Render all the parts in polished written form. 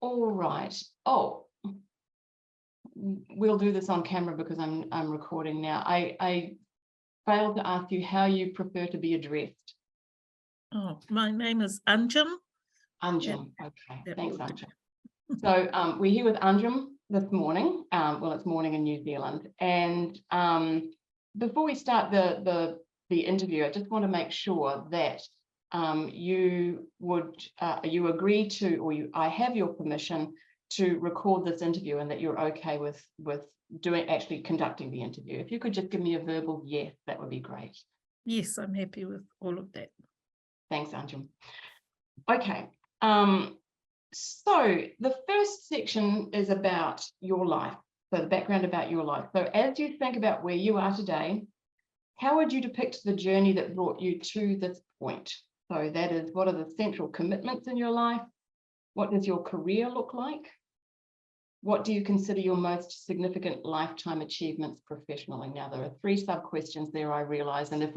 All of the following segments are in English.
All right. Oh, we'll do this on camera because I'm recording now. I failed to ask you how you prefer to be addressed. Oh, my name is Anjum. Anjum. Okay. Thanks, will do. Anjum. So we're here with Anjum this morning. Well, it's morning in New Zealand. And before we start the interview, I just want to make sure that you agree to, or I have your permission to record this interview, and that you're okay with actually conducting the interview. If you could just give me a verbal yes, that would be great. Yes, I'm happy with all of that. Thanks, Anjum. Okay. So the first section is about your life. So the background about your life. So as you think about where you are today, how would you depict the journey that brought you to this point? So that is, what are the central commitments in your life? What does your career look like? What do you consider your most significant lifetime achievements professionally? Now, there are 3 sub-questions there, I realize, and if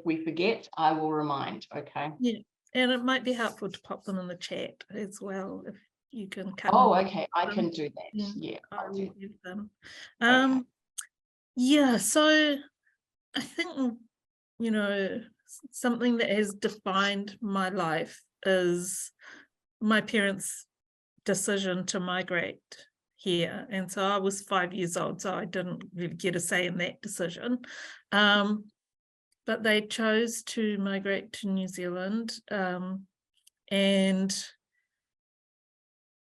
we forget, I will remind, okay? Yeah, and it might be helpful to pop them in the chat as well, if you can come. Oh, okay, I can do that. Yeah, I will do them. Okay. Yeah, so I think, you know, something that has defined my life is my parents' decision to migrate here. And so I was 5 years old, so I didn't really get a say in that decision. But they chose to migrate to New Zealand. And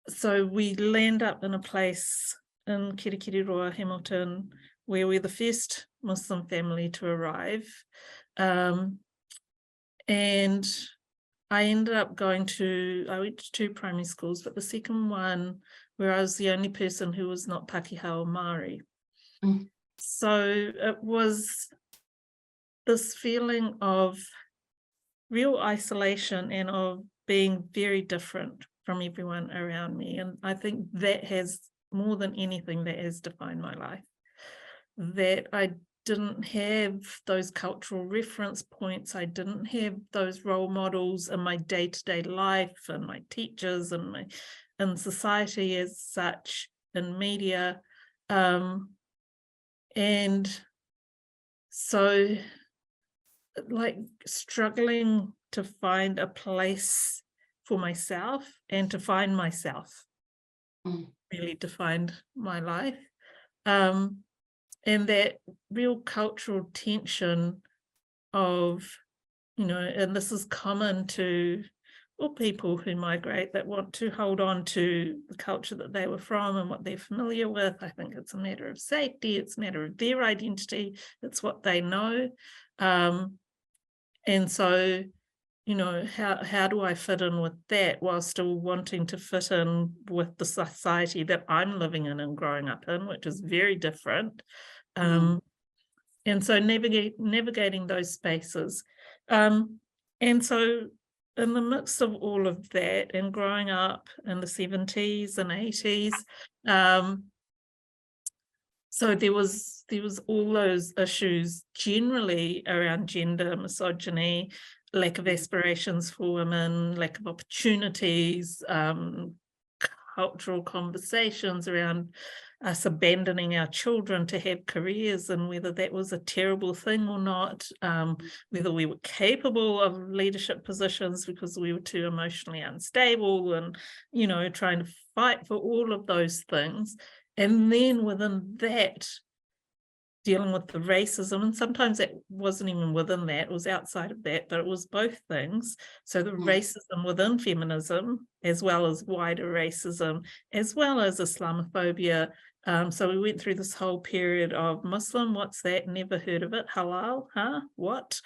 so we land up in a place in Kirikiriroa, Hamilton, where we're the first Muslim family to arrive. And I ended up I went to 2 primary schools, but the second one where I was the only person who was not Pākehā or Māori. Mm. So it was this feeling of real isolation and of being very different from everyone around me. And I think that has, more than anything, that has defined my life. That I didn't have those cultural reference points. I didn't have those role models in my day-to-day life and my teachers and in society as such, in media. And so, like, struggling to find a place for myself and to find myself really defined my life. And that real cultural tension of, you know, and this is common to all people who migrate, that want to hold on to the culture that they were from and what they're familiar with. I think it's a matter of safety, it's a matter of their identity, it's what they know. And so, you know, how do I fit in with that while still wanting to fit in with the society that I'm living in and growing up in, which is very different. And so navigating those spaces. And so in the midst of all of that and growing up in the 70s and 80s, so there was all those issues generally around gender, misogyny, lack of aspirations for women, lack of opportunities, cultural conversations around us abandoning our children to have careers, and whether that was a terrible thing or not, whether we were capable of leadership positions because we were too emotionally unstable, and, you know, trying to fight for all of those things. And then within that, dealing with the racism, and sometimes it wasn't even within that, it was outside of that, but it was both things. So the racism within feminism, as well as wider racism, as well as Islamophobia. So we went through this whole period of Muslim, what's that? Never heard of it. Halal, huh? What?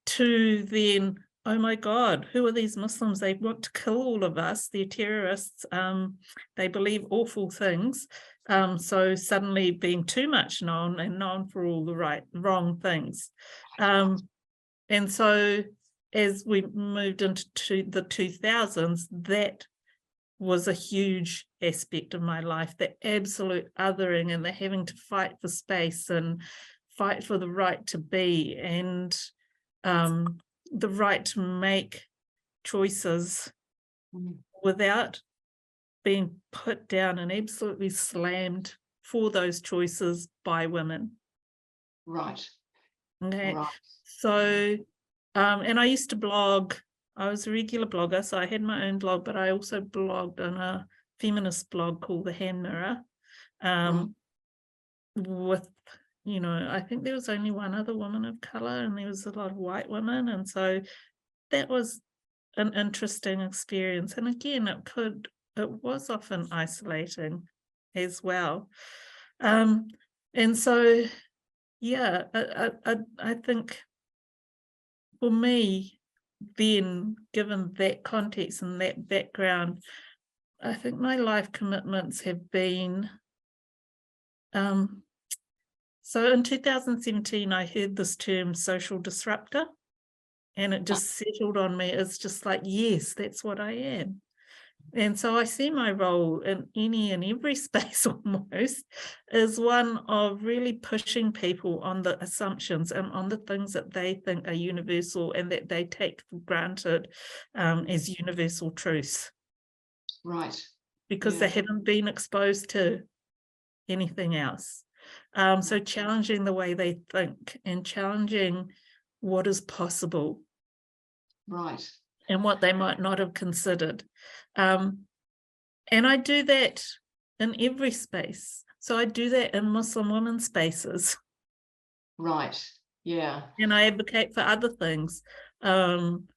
To then, oh my God, who are these Muslims? They want to kill all of us. They're terrorists. They believe awful things. So suddenly being too much known, and known for all the wrong things. And so as we moved into the 2000s, that was a huge aspect of my life, the absolute othering and the having to fight for space and fight for the right to be, and the right to make choices without being put down and absolutely slammed for those choices by women. Right. Okay. Right. So, and I used to blog. I was a regular blogger, so I had my own blog, but I also blogged on a feminist blog called The Hand Mirror, with, you know, I think there was only one other woman of color and there was a lot of white women. And so that was an interesting experience. And again, it was often isolating as well. And so, yeah, I think for me, then, given that context and that background, I think my life commitments have been, so in 2017, I heard this term social disruptor, and it just settled on me. It's just like, yes, that's what I am. And so I see my role in any and every space almost as one of really pushing people on the assumptions and on the things that they think are universal and that they take for granted as universal truths. Right. Because they haven't been exposed to anything else. So challenging the way they think and challenging what is possible. Right. And what they might not have considered. And I do that in every space. So I do that in Muslim women's spaces. Right. Yeah. And I advocate for other things. And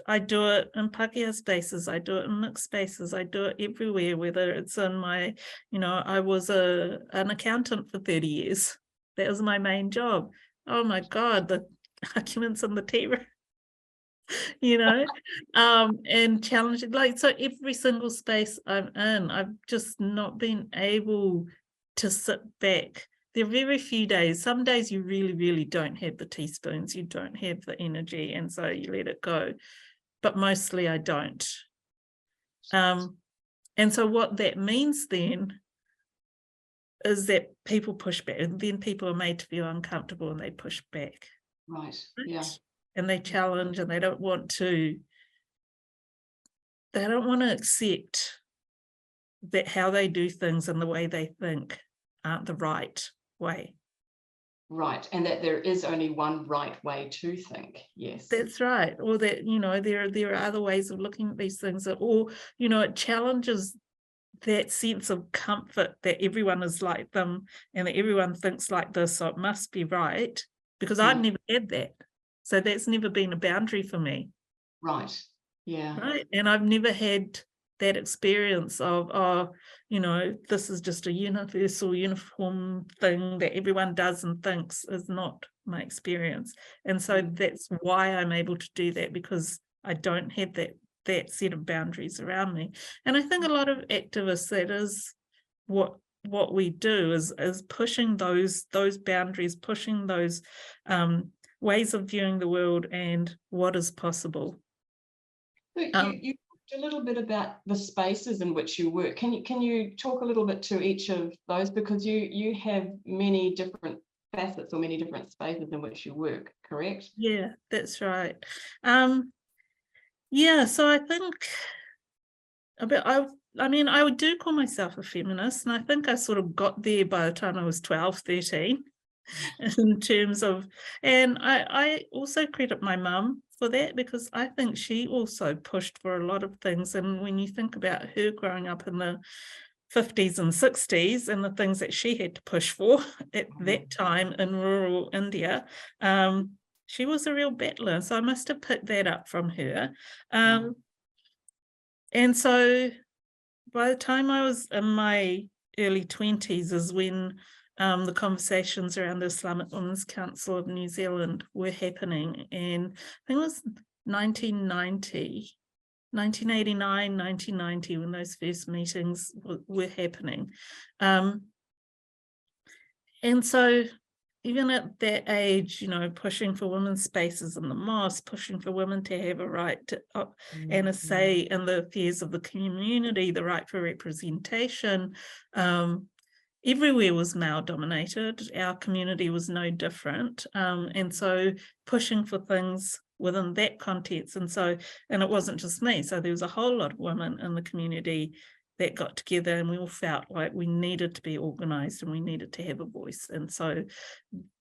I do it in Pākehā spaces, I do it in mixed spaces, I do it everywhere, whether it's in my, you know, I was an accountant for 30 years. That was my main job. Oh my God, the arguments in the tea room. You know, and challenging, like, so every single space I'm in, I've just not been able to sit back. There are very few days, some days you really, really don't have the teaspoons, you don't have the energy, and so you let it go. But mostly I don't. And so what that means then is that people push back, and then people are made to feel uncomfortable and they push back. Right. Yeah. And they challenge, and they don't want to accept that how they do things and the way they think aren't the right way. Right. And that there is only one right way to think. Yes. That's right. Or that, you know, there are other ways of looking at these things, or, you know, it challenges that sense of comfort that everyone is like them and that everyone thinks like this, so it must be right, because I've never had that. So that's never been a boundary for me. Right. Yeah. Right. And I've never had that experience of, oh, you know, this is just a universal, uniform thing that everyone does and thinks, is not my experience. And so that's why I'm able to do that, because I don't have that set of boundaries around me. And I think a lot of activists, that is what we do, is pushing those boundaries, pushing those ways of viewing the world and what is possible. You talked a little bit about the spaces in which you work. Can you talk a little bit to each of those, because you have many different facets or many different spaces in which you work, correct? Yeah, that's right. Yeah, so I think I mean, I do call myself a feminist, and I think I sort of got there by the time I was 12, 13, in terms of, and I also credit my mum for that, because I think she also pushed for a lot of things. And when you think about her growing up in the 50s and 60s and the things that she had to push for at that time in rural India, she was a real battler. So I must have picked that up from her. And so by the time I was in my early 20s is when the conversations around the Islamic Women's Council of New Zealand were happening. And I think it was 1989, 1990, when those first meetings were happening. And so even at that age, you know, pushing for women's spaces in the mosque, pushing for women to have a right to, and a say in the affairs of the community, the right for representation, everywhere was male dominated. Our community was no different. And so pushing for things within that context. And it wasn't just me. So there was a whole lot of women in the community that got together, and we all felt like we needed to be organised and we needed to have a voice. And so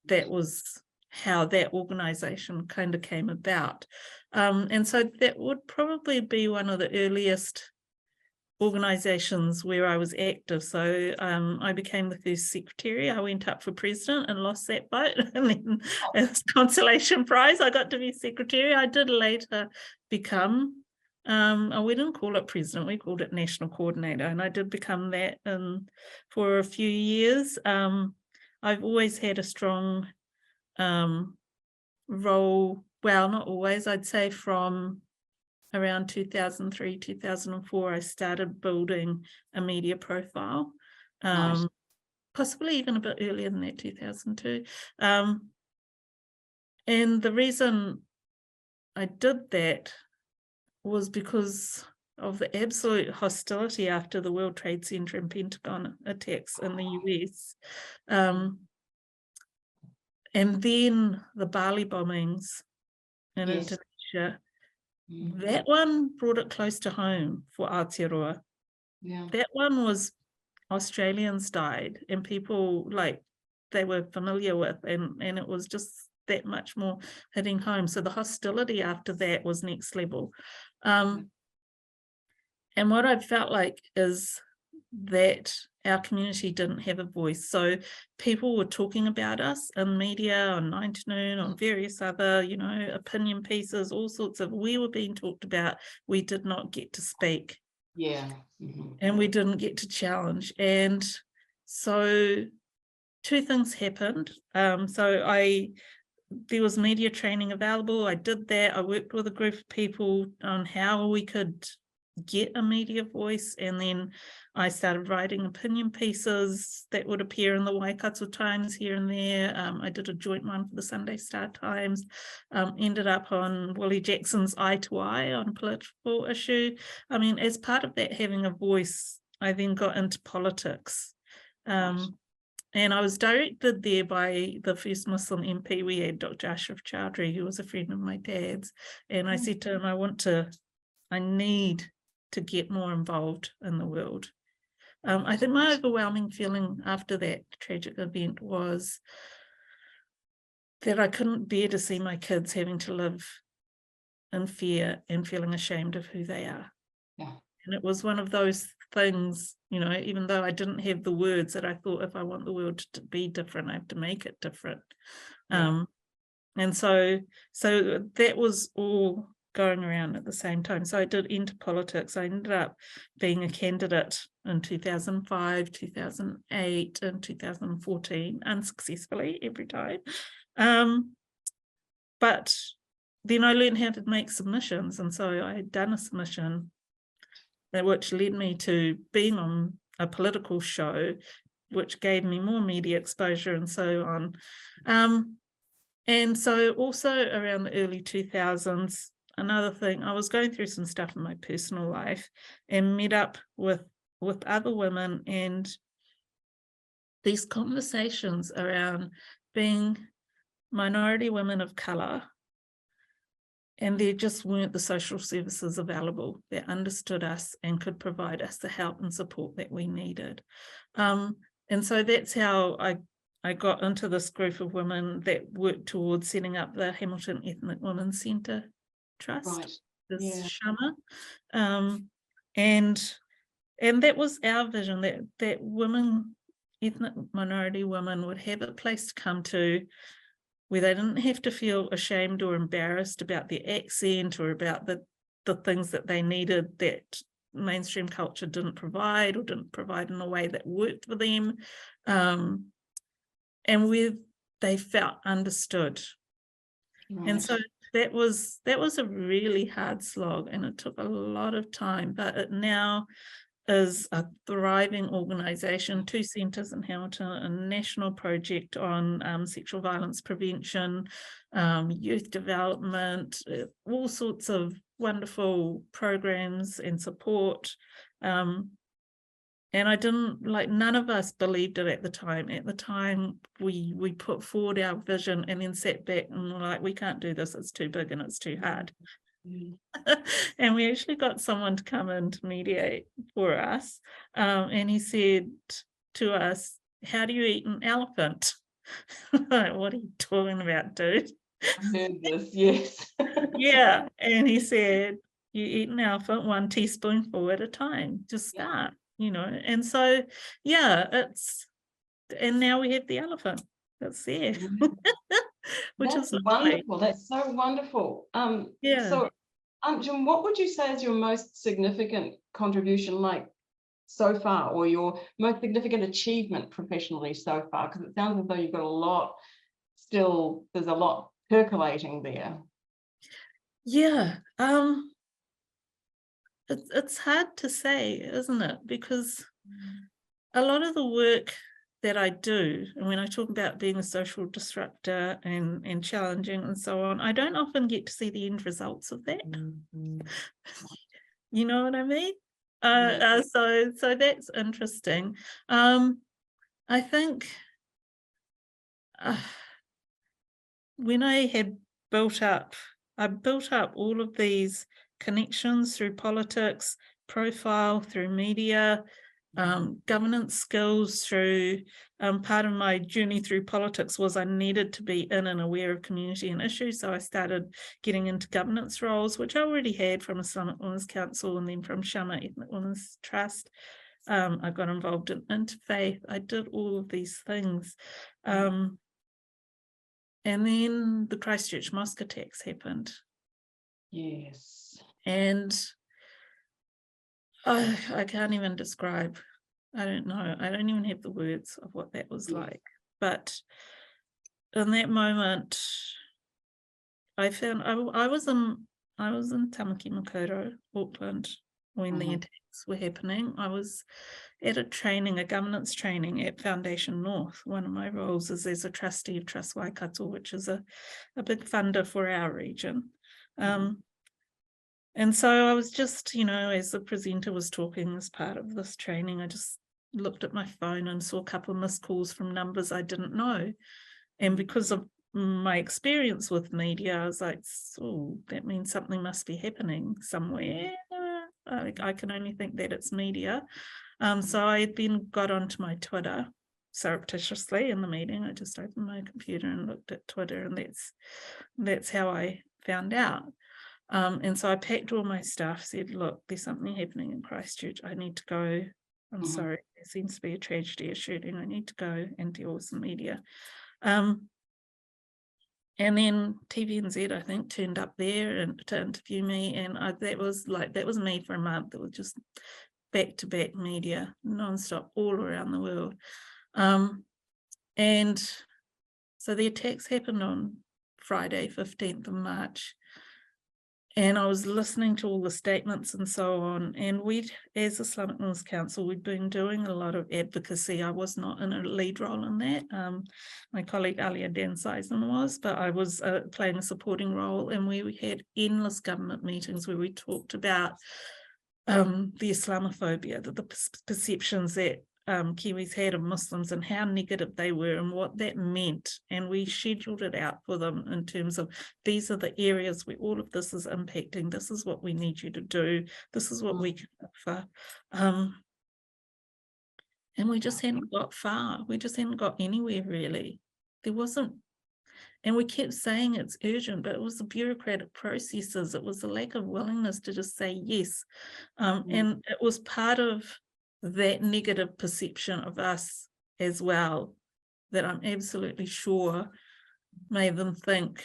that was how that organisation kind of came about. And so that would probably be one of the earliest organisations where I was active. So I became the first secretary. I went up for president and lost that vote. And then as consolation prize, I got to be secretary. I did later become, we didn't call it president, we called it national coordinator. And I did become that for a few years. I've always had a strong role, well, not always, I'd say from around 2003, 2004, I started building a media profile, Nice. possibly even a bit earlier than that, 2002. And the reason I did that was because of the absolute hostility after the World Trade Center and Pentagon attacks in the US. And then the Bali bombings in Yes. Indonesia. That one brought it close to home for Aotearoa. Yeah. That one was Australians died and people like they were familiar with, and it was just that much more hitting home. So the hostility after that was next level. And what I felt like is that our community didn't have a voice. So people were talking about us in media, on 9 to Noon, on various other, opinion pieces, all sorts of, we were being talked about. We did not get to speak. Yeah. And we didn't get to challenge. And so two things happened. There was media training available. I did that. I worked with a group of people on how we could get a media voice, and then I started writing opinion pieces that would appear in the Waikato Times here and there. I did a joint one for the Sunday Star Times, ended up on Willie Jackson's Eye to Eye on a political issue. I mean, as part of that, having a voice, I then got into politics. And I was directed there by the first Muslim MP we had, Dr. Ashraf Chowdhury, who was a friend of my dad's. And I said to him, I need to get more involved in the world. I think my overwhelming feeling after that tragic event was that I couldn't bear to see my kids having to live in fear and feeling ashamed of who they are. Yeah. And it was one of those things, even though I didn't have the words, that I thought, if I want the world to be different, I have to make it different. Yeah. And so that was all going around at the same time. So I did enter politics. I ended up being a candidate in 2005, 2008, and 2014, unsuccessfully every time. But then I learned how to make submissions. And so I had done a submission, which led me to being on a political show, which gave me more media exposure and so on. And so also around the early 2000s, another thing, I was going through some stuff in my personal life and met up with other women, and these conversations around being minority women of colour, and there just weren't the social services available that understood us and could provide us the help and support that we needed. And so that's how I got into this group of women that worked towards setting up the Hamilton Ethnic Women's Centre Trust, this Shama. And that was our vision, that women, ethnic minority women, would have a place to come to where they didn't have to feel ashamed or embarrassed about their accent or about the things that they needed that mainstream culture didn't provide, or didn't provide in a way that worked for them, and where they felt understood. Right. And so that was a really hard slog, and it took a lot of time, but it now is a thriving organisation, 2 centres in Hamilton, a national project on sexual violence prevention, youth development, all sorts of wonderful programs and support. And I didn't, like, none of us believed it at the time. At the time, we put forward our vision and then sat back and were like, we can't do this, it's too big and it's too hard. And we actually got someone to come in to mediate for us. And he said to us, how do you eat an elephant? Like, what are you talking about, dude? I heard this, yes. Yeah. And he said, you eat an elephant 1 teaspoonful at a time, just start, And so, yeah, and now we have the elephant that's there, which That's is lovely. wonderful. That's so wonderful. Yeah. So, Anjum, what would you say is your most significant contribution, like, so far, or your most significant achievement professionally so far? Because it sounds as though you've got a lot still, there's a lot percolating there. Yeah. It's hard to say, isn't it? Because a lot of the work that I do, and when I talk about being a social disruptor and challenging and so on, I don't often get to see the end results of that. You know what I mean? So that's interesting. I think when I had built up all of these connections through politics, profile, through media, governance skills, through part of my journey through politics was I needed to be in and aware of community and issues. So I started getting into governance roles, which I already had from Islamic Women's Council and then from Shama Ethnic Women's Trust. I got involved in interfaith. I did all of these things. And then the Christchurch mosque attacks happened. Yes. And I can't even describe. I don't know. I don't even have the words of what that was like. But in that moment, I found I was in Tamaki Makaurau, Auckland, when the attacks were happening. I was at a governance training at Foundation North. One of my roles is as a trustee of Trust Waikato, which is a big funder for our region. And so I was just, as the presenter was talking as part of this training, I just looked at my phone and saw a couple of missed calls from numbers I didn't know. And because of my experience with media, I was like, oh, that means something must be happening somewhere. I can only think that it's media. So I then got onto my Twitter surreptitiously in the meeting. I just opened my computer and looked at Twitter, and that's how I found out. And so I packed all my stuff, said, look, there's something happening in Christchurch. I need to go. I'm sorry, there seems to be a tragedy, a shooting. I need to go and deal with the media. And then TVNZ, I think, turned up there and to interview me. And that was me for a month. It was just back-to-back media, nonstop, all around the world. And so the attacks happened on Friday, 15th of March. And I was listening to all the statements and so on. And as Islamic Women's Council, we'd been doing a lot of advocacy. I was not in a lead role in that. My colleague Alia Danseisen was, but I was playing a supporting role. And we had endless government meetings where we talked about the Islamophobia, the perceptions that Kiwis had of Muslims and how negative they were and what that meant. And we scheduled it out for them in terms of, these are the areas where all of this is impacting. This is what we need you to do. This is what we can offer. And we just hadn't got far. We just hadn't got anywhere, really. There wasn't, and we kept saying it's urgent, but it was the bureaucratic processes. It was the lack of willingness to just say yes. And it was part of that negative perception of us as well, that I'm absolutely sure made them think,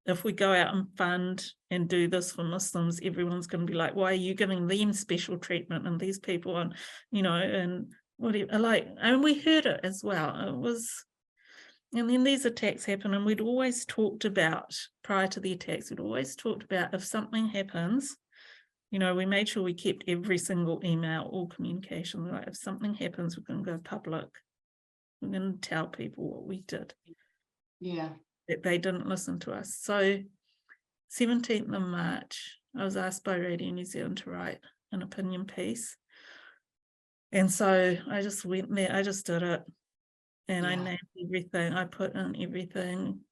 if we go out and fund and do this for Muslims, everyone's going to be like, why are you giving them special treatment and these people, and and whatever, and we heard it as well. It was, and then these attacks happen, and we'd always talked about, prior to the attacks, we'd always talked about, if something happens, we made sure we kept every single email, all communication, like, if something happens, we're going to go public. We're going to tell people what we did. Yeah. That they didn't listen to us. So 17th of March, I was asked by Radio New Zealand to write an opinion piece. And so I just went there, I just did it. And I Yeah. named everything. I put in everything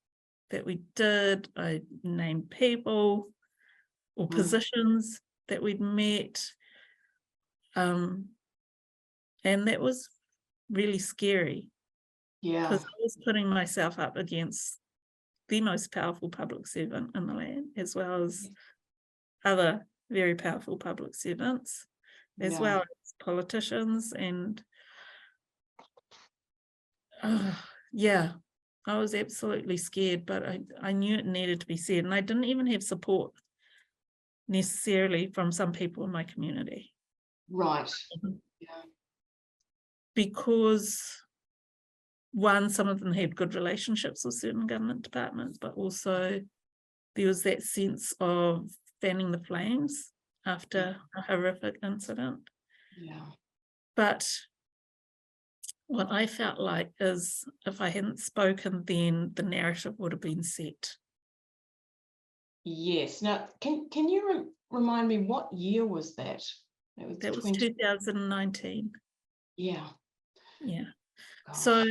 that we did. I named people or positions that we'd met. And that was really scary Yeah. because I was putting myself up against the most powerful public servant in the land, as well as other very powerful public servants, as Yeah. well as politicians. And yeah, I was absolutely scared, but I knew it needed to be said. And I didn't even have support necessarily from some people in my community. Right. Yeah. Because one, some of them had good relationships with certain government departments, but also there was that sense of fanning the flames after a horrific incident. Yeah. But what I felt like is if I hadn't spoken then, the narrative would have been set. Yes. Now, can you remind me what year was that? That was 2019. Yeah. Yeah. Gosh. So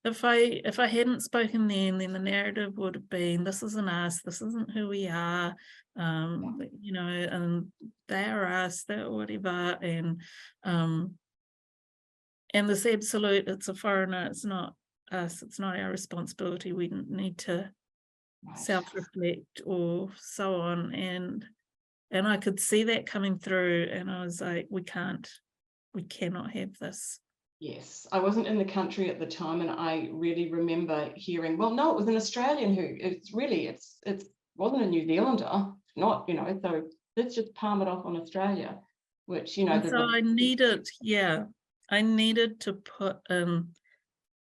if I hadn't spoken then the narrative would have been, this isn't us, this isn't who we are, you know, and they're us, they're whatever, and this absolute, it's a foreigner, it's not us, it's not our responsibility, we need to self-reflect or so on. And I could see that coming through, and I was like, we cannot have this. Yes, I wasn't in the country at the time, and I really remember hearing, well, no, it was an Australian who, it's wasn't a New Zealander, not, you know, so let's just palm it off on Australia, which, you know. And so I needed to put in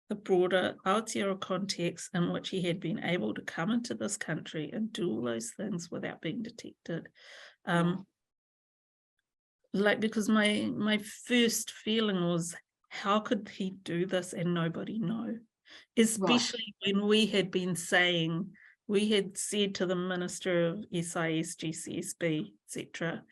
the broader Aotearoa context in which he had been able to come into this country and do all those things without being detected. Like, because my first feeling was, how could he do this and nobody know? Especially when we had said to the Minister of SIS, GCSB, etc.,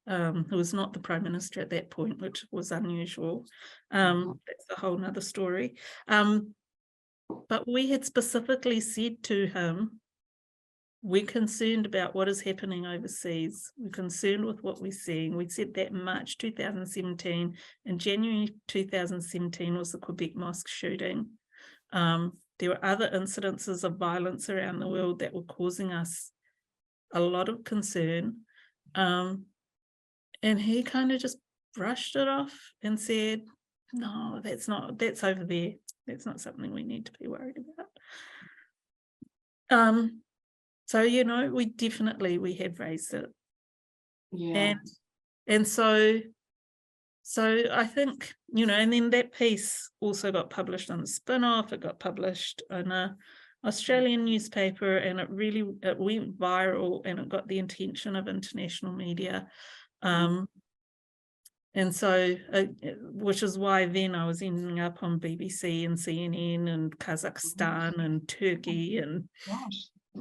who was not the Prime Minister at that point, which was unusual. That's a whole nother story. But we had specifically said to him, we're concerned about what is happening overseas. We're concerned with what we're seeing. We said that in March 2017. In January 2017 was the Quebec mosque shooting. There were other incidences of violence around the world that were causing us a lot of concern. And he kind of just brushed it off and said, no, that's over there. That's not something we need to be worried about. So, you know, we have raised it. Yeah. And so I think, you know, and then that piece also got published on the Spin-Off. It got published in an Australian newspaper, and it went viral, and it got the attention of international media. And so, which is why then I was ending up on BBC and CNN and Kazakhstan and Turkey and,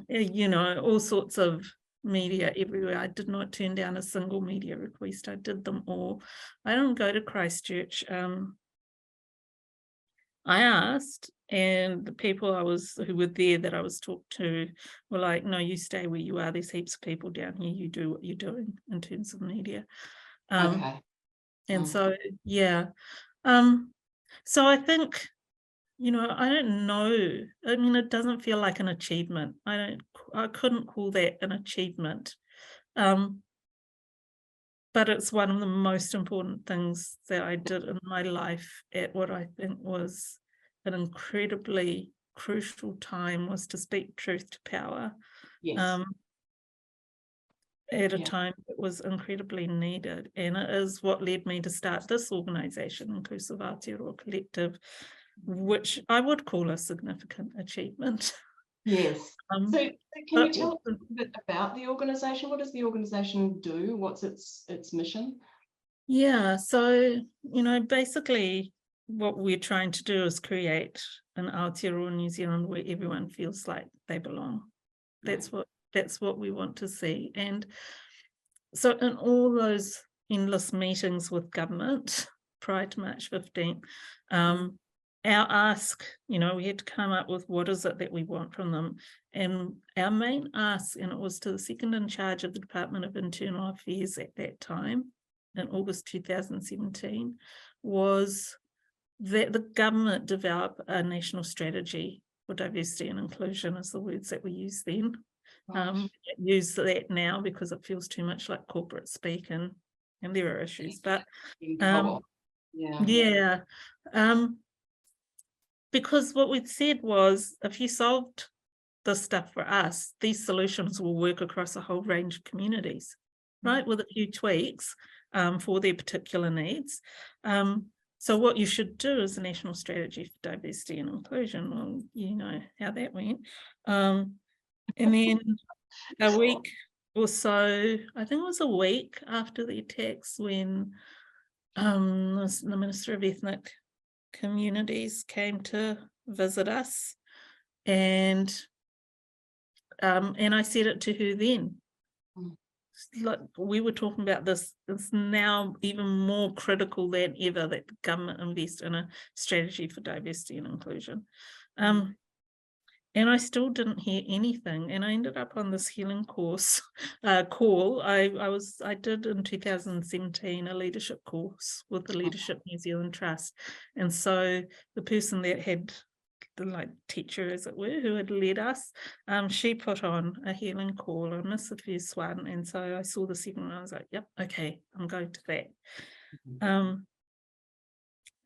you know, all sorts of media everywhere. I did not turn down a single media request. I did them all. I don't go to Christchurch. I asked, and the people who were there that I was talked to were like, no, you stay where you are. There's heaps of people down here. You do what you're doing in terms of media. And so, yeah. So I think, you know, I don't know. I mean, it doesn't feel like an achievement. I couldn't call that an achievement. But it's one of the most important things that I did in my life at what I think was an incredibly crucial time, was to speak truth to power. Yes. At a time that was incredibly needed. And it is what led me to start this organisation, Inclusive Aotearoa Collective, which I would call a significant achievement. Yes. So can you tell us a bit about the organisation? What does the organisation do? What's its mission? Yeah, so, you know, basically what we're trying to do is create an Aotearoa New Zealand where everyone feels like they belong. That's what we want to see. And so in all those endless meetings with government, prior to March 15th. Our ask, you know, we had to come up with what is it that we want from them. And our main ask, and it was to the second in charge of the Department of Internal Affairs at that time, in August 2017, was that the government develop a national strategy for diversity and inclusion, is the words that we use then. Use that now because it feels too much like corporate speak, and there are issues, but because what we'd said was, if you solved this stuff for us, these solutions will work across a whole range of communities, right, with a few tweaks for their particular needs. So what you should do is a national strategy for diversity and inclusion. Well, you know how that went. And then a week or so, I think it was a week after the attacks, when the Minister of Ethnic Communities came to visit us, and I said it to her then. Like, we were talking about this, it's now even more critical than ever that the government invest in a strategy for diversity and inclusion. And I still didn't hear anything, and I ended up on this healing course call. I did in 2017 a leadership course with the Leadership New Zealand Trust, and so the person that had the teacher, as it were, who had led us, she put on a healing call. I missed the first one, and so I saw the second one. I was like, yep, okay, I'm going to that.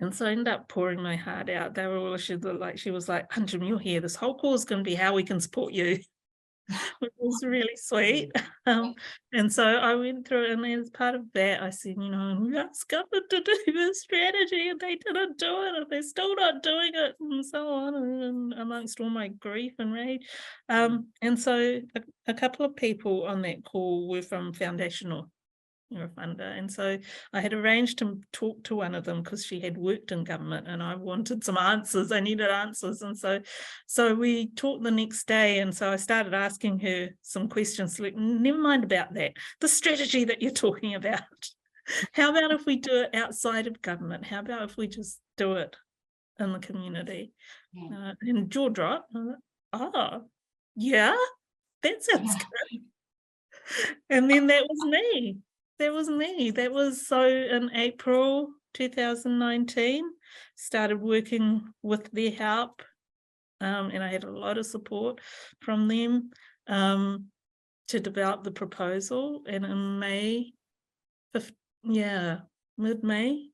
And so I ended up pouring my heart out. They were all, she was like, Anjum, you're here. This whole call is going to be how we can support you, which was really sweet. And so I went through it, and as part of that, I said, you know, we asked government to do this strategy, and they didn't do it, and they're still not doing it, and so on, and amongst all my grief and rage. And so a couple of people on that call were from Foundational. Funder. And so I had arranged to talk to one of them because she had worked in government, and I wanted some answers. I needed answers. And so we talked the next day, and so I started asking her some questions, like, never mind about that, the strategy that you're talking about. How about if we do it outside of government? How about if we just do it in the community? And jaw drop. Oh, yeah, that sounds good. And then that was me. That was so in April 2019, started working with their help, and I had a lot of support from them to develop the proposal. And in mid-May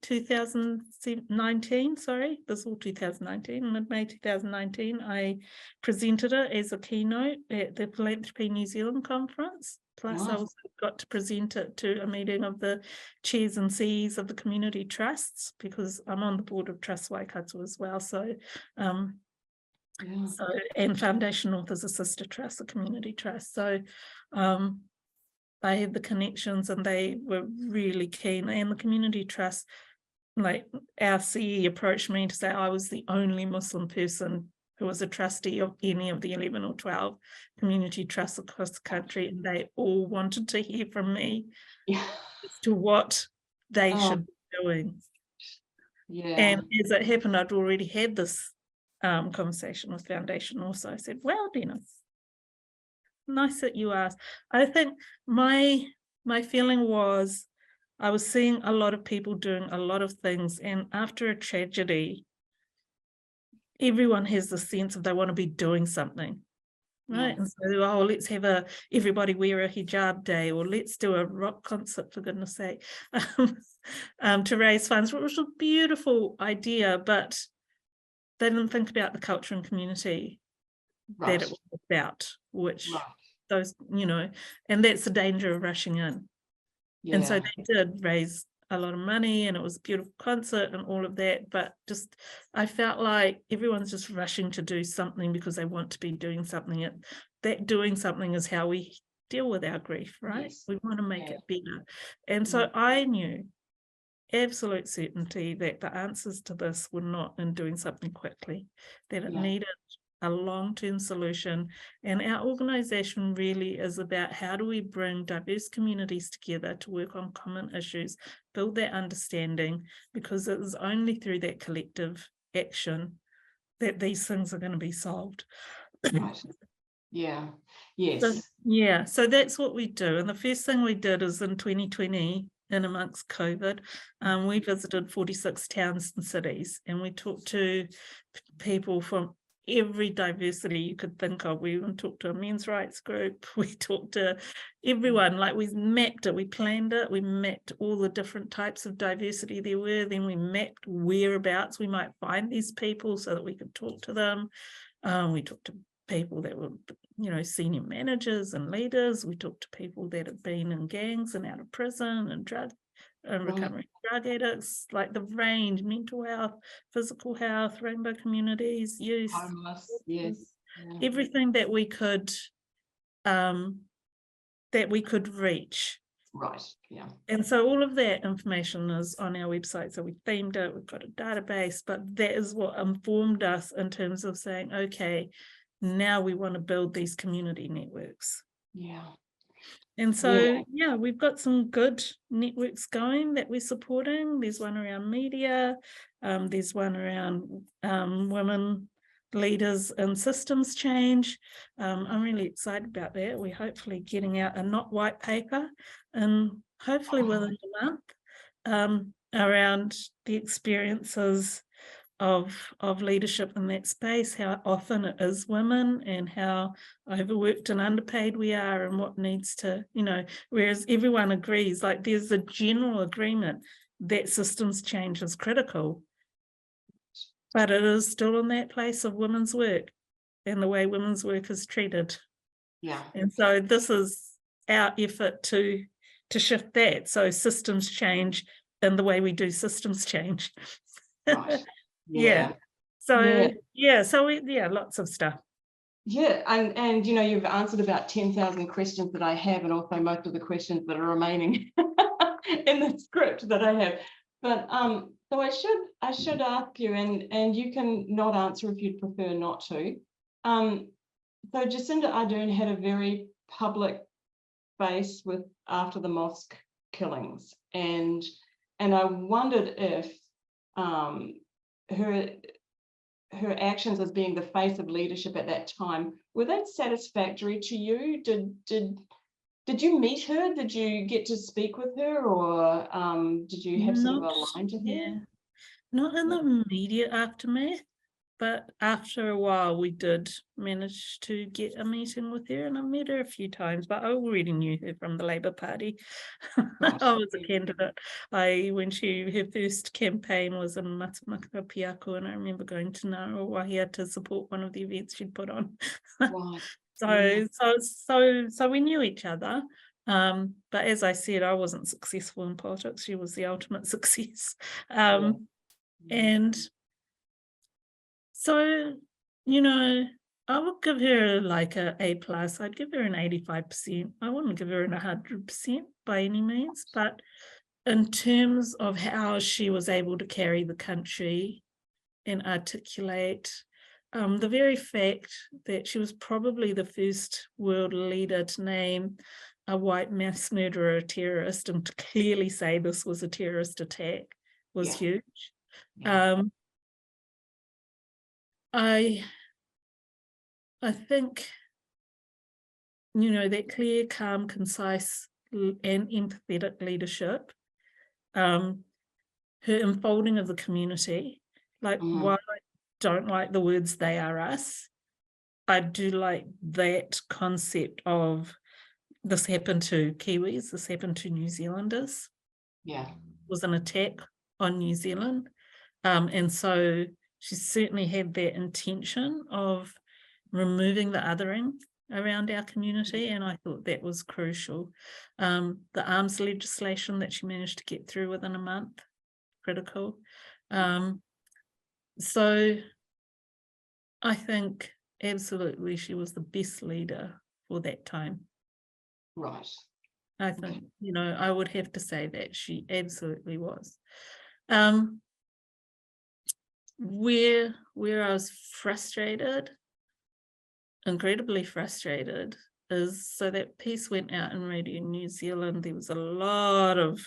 2019, sorry, this is all 2019, mid-May 2019, I presented it as a keynote at the Philanthropy New Zealand conference. Plus, I also got to present it to a meeting of the chairs and CEs of the community trusts, because I'm on the board of Trust Waikato as well. So, and Foundation North is a sister trust, a community trust. So, they had the connections, and they were really keen. And the community trust, like our CE approached me to say I was the only Muslim person who was a trustee of any of the 11 or 12 community trusts across the country, and they all wanted to hear from me as to what they should be doing. And as it happened, I'd already had this conversation with Foundation also. I said, well, Dina, nice that you asked. I think my feeling was I was seeing a lot of people doing a lot of things, and after a tragedy, everyone has the sense of they want to be doing something, right? And so, let's have everybody wear a hijab day, or let's do a rock concert, for goodness sake, to raise funds, which was a beautiful idea, but they didn't think about the culture and community that it was about, which those, you know, and that's the danger of rushing in. And so they did raise a lot of money, and it was a beautiful concert and all of that, but just I felt like everyone's just rushing to do something because they want to be doing something. That doing something is how we deal with our grief, right? We want to make it better. And so I knew absolute certainty that the answers to this were not in doing something quickly, that it needed a long-term solution. And our organisation really is about how do we bring diverse communities together to work on common issues, build that understanding, because it is only through that collective action that these things are going to be solved. Right. Yeah. Yes. So, yeah, so that's what we do. And the first thing we did is in 2020, in amongst COVID, we visited 46 towns and cities, and we talked to people from every diversity you could think of. We even talked to a men's rights group. We talked to everyone. Like, we mapped it, we planned it, we mapped all the different types of diversity there were. Then we mapped whereabouts we might find these people so that we could talk to them. We talked to people that were, you know, senior managers and leaders. We talked to people that have been in gangs and out of prison and drug and recovering drug addicts, like the range, mental health, physical health, rainbow communities, youth, Homeless. Yes. Yeah. everything that we could reach. Right. Yeah. And so all of that information is on our website. So we themed it, we've got a database, but that is what informed us in terms of saying, okay, now we want to build these community networks. Yeah. And so, yeah, we've got some good networks going that we're supporting. There's one around media. There's one around women leaders in systems change. I'm really excited about that. We're hopefully getting out a not white paper and hopefully within a month around the experiences of leadership in that space, how often it is women and how overworked and underpaid we are and what needs to, you know, whereas everyone agrees, like there's a general agreement that systems change is critical, but it is still in that place of women's work and the way women's work is treated. Yeah. And so this is our effort to shift that. So systems change and the way we do systems change. Right. Yeah. So lots of stuff. Yeah, and you know, you've answered about 10,000 questions that I have, and also most of the questions that are remaining in the script that I have. But so I should ask you, and you can not answer if you'd prefer not to. So Jacinda Ardern had a very public face with after the mosque killings, and I wondered if her actions as being the face of leadership at that time, were that satisfactory to you? Did you meet her? Did you get to speak with her, or did you have sort of a line to her? Yeah, not in the immediate aftermath, but after a while we did manage to get a meeting with her, and I met her a few times, but I already knew her from the Labour Party. Right. I was a candidate. When her first campaign was in Matamaka Piako, and I remember going to Ngaruawahia to support one of the events she'd put on. Right. So we knew each other. But as I said, I wasn't successful in politics. She was the ultimate success. And so, you know, I would give her like a A+. I'd give her an 85%. I wouldn't give her an 100% by any means, but in terms of how she was able to carry the country and articulate the very fact that she was probably the first world leader to name a white mass murderer a terrorist and to clearly say this was a terrorist attack was huge. I think, you know, that clear, calm, concise, and empathetic leadership, her enfolding of the community, like while I don't like the words "they are us," I do like that concept of this happened to Kiwis, this happened to New Zealanders. Yeah. It was an attack on New Zealand. And so she certainly had that intention of removing the othering around our community, and I thought that was crucial. The arms legislation that she managed to get through within a month, critical. So I think absolutely she was the best leader for that time. Right. I think, you know, I would have to say that she absolutely was. Where I was frustrated incredibly frustrated is, so that piece went out in Radio New Zealand. There was a lot of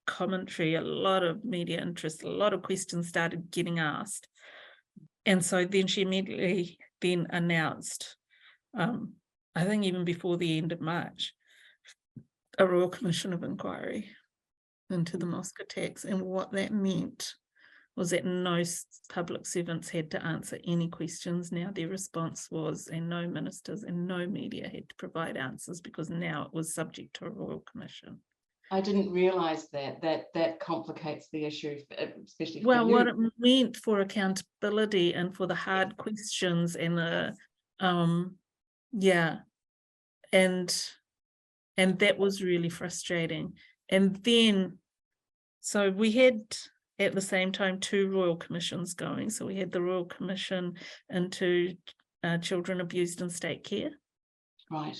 commentary, a lot of media interest, a lot of questions started getting asked. And so then she immediately then announced, I think even before the end of March, a Royal Commission of Inquiry into the mosque attacks. And what that meant was that no public servants had to answer any questions. Now their response was, and no ministers and no media had to provide answers, because now it was subject to a Royal Commission. I didn't realise that complicates the issue, especially for Well, you. what it meant for accountability and for the hard questions and the, and that was really frustrating. And then, so we had at the same time 2 royal commissions going. So we had the Royal Commission into children abused in state care. Right.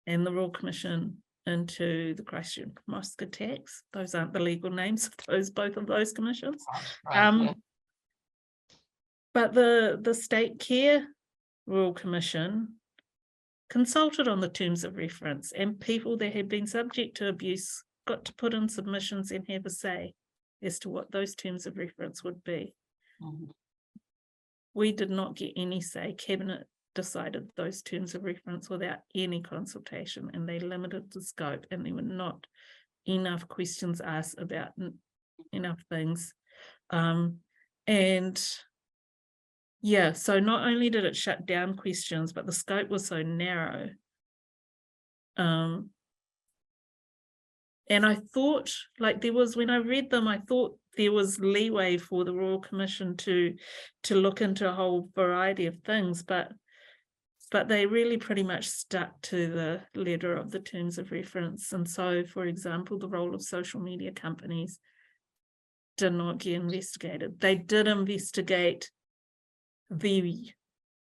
And the Royal Commission into the Christchurch mosque attacks. Those aren't the legal names of both of those commissions. Right, yeah. But the State Care Royal Commission consulted on the terms of reference, and people that had been subject to abuse got to put in submissions and have a say as to what those terms of reference would be. Mm-hmm. We did not get any say. Cabinet decided those terms of reference without any consultation, and they limited the scope, and there were not enough questions asked about enough things. And yeah, so not only did it shut down questions, but the scope was so narrow. And I thought, like, there was, when I read them, I thought there was leeway for the Royal Commission to look into a whole variety of things, but they really pretty much stuck to the letter of the terms of reference. And so, for example, the role of social media companies did not get investigated. They did investigate the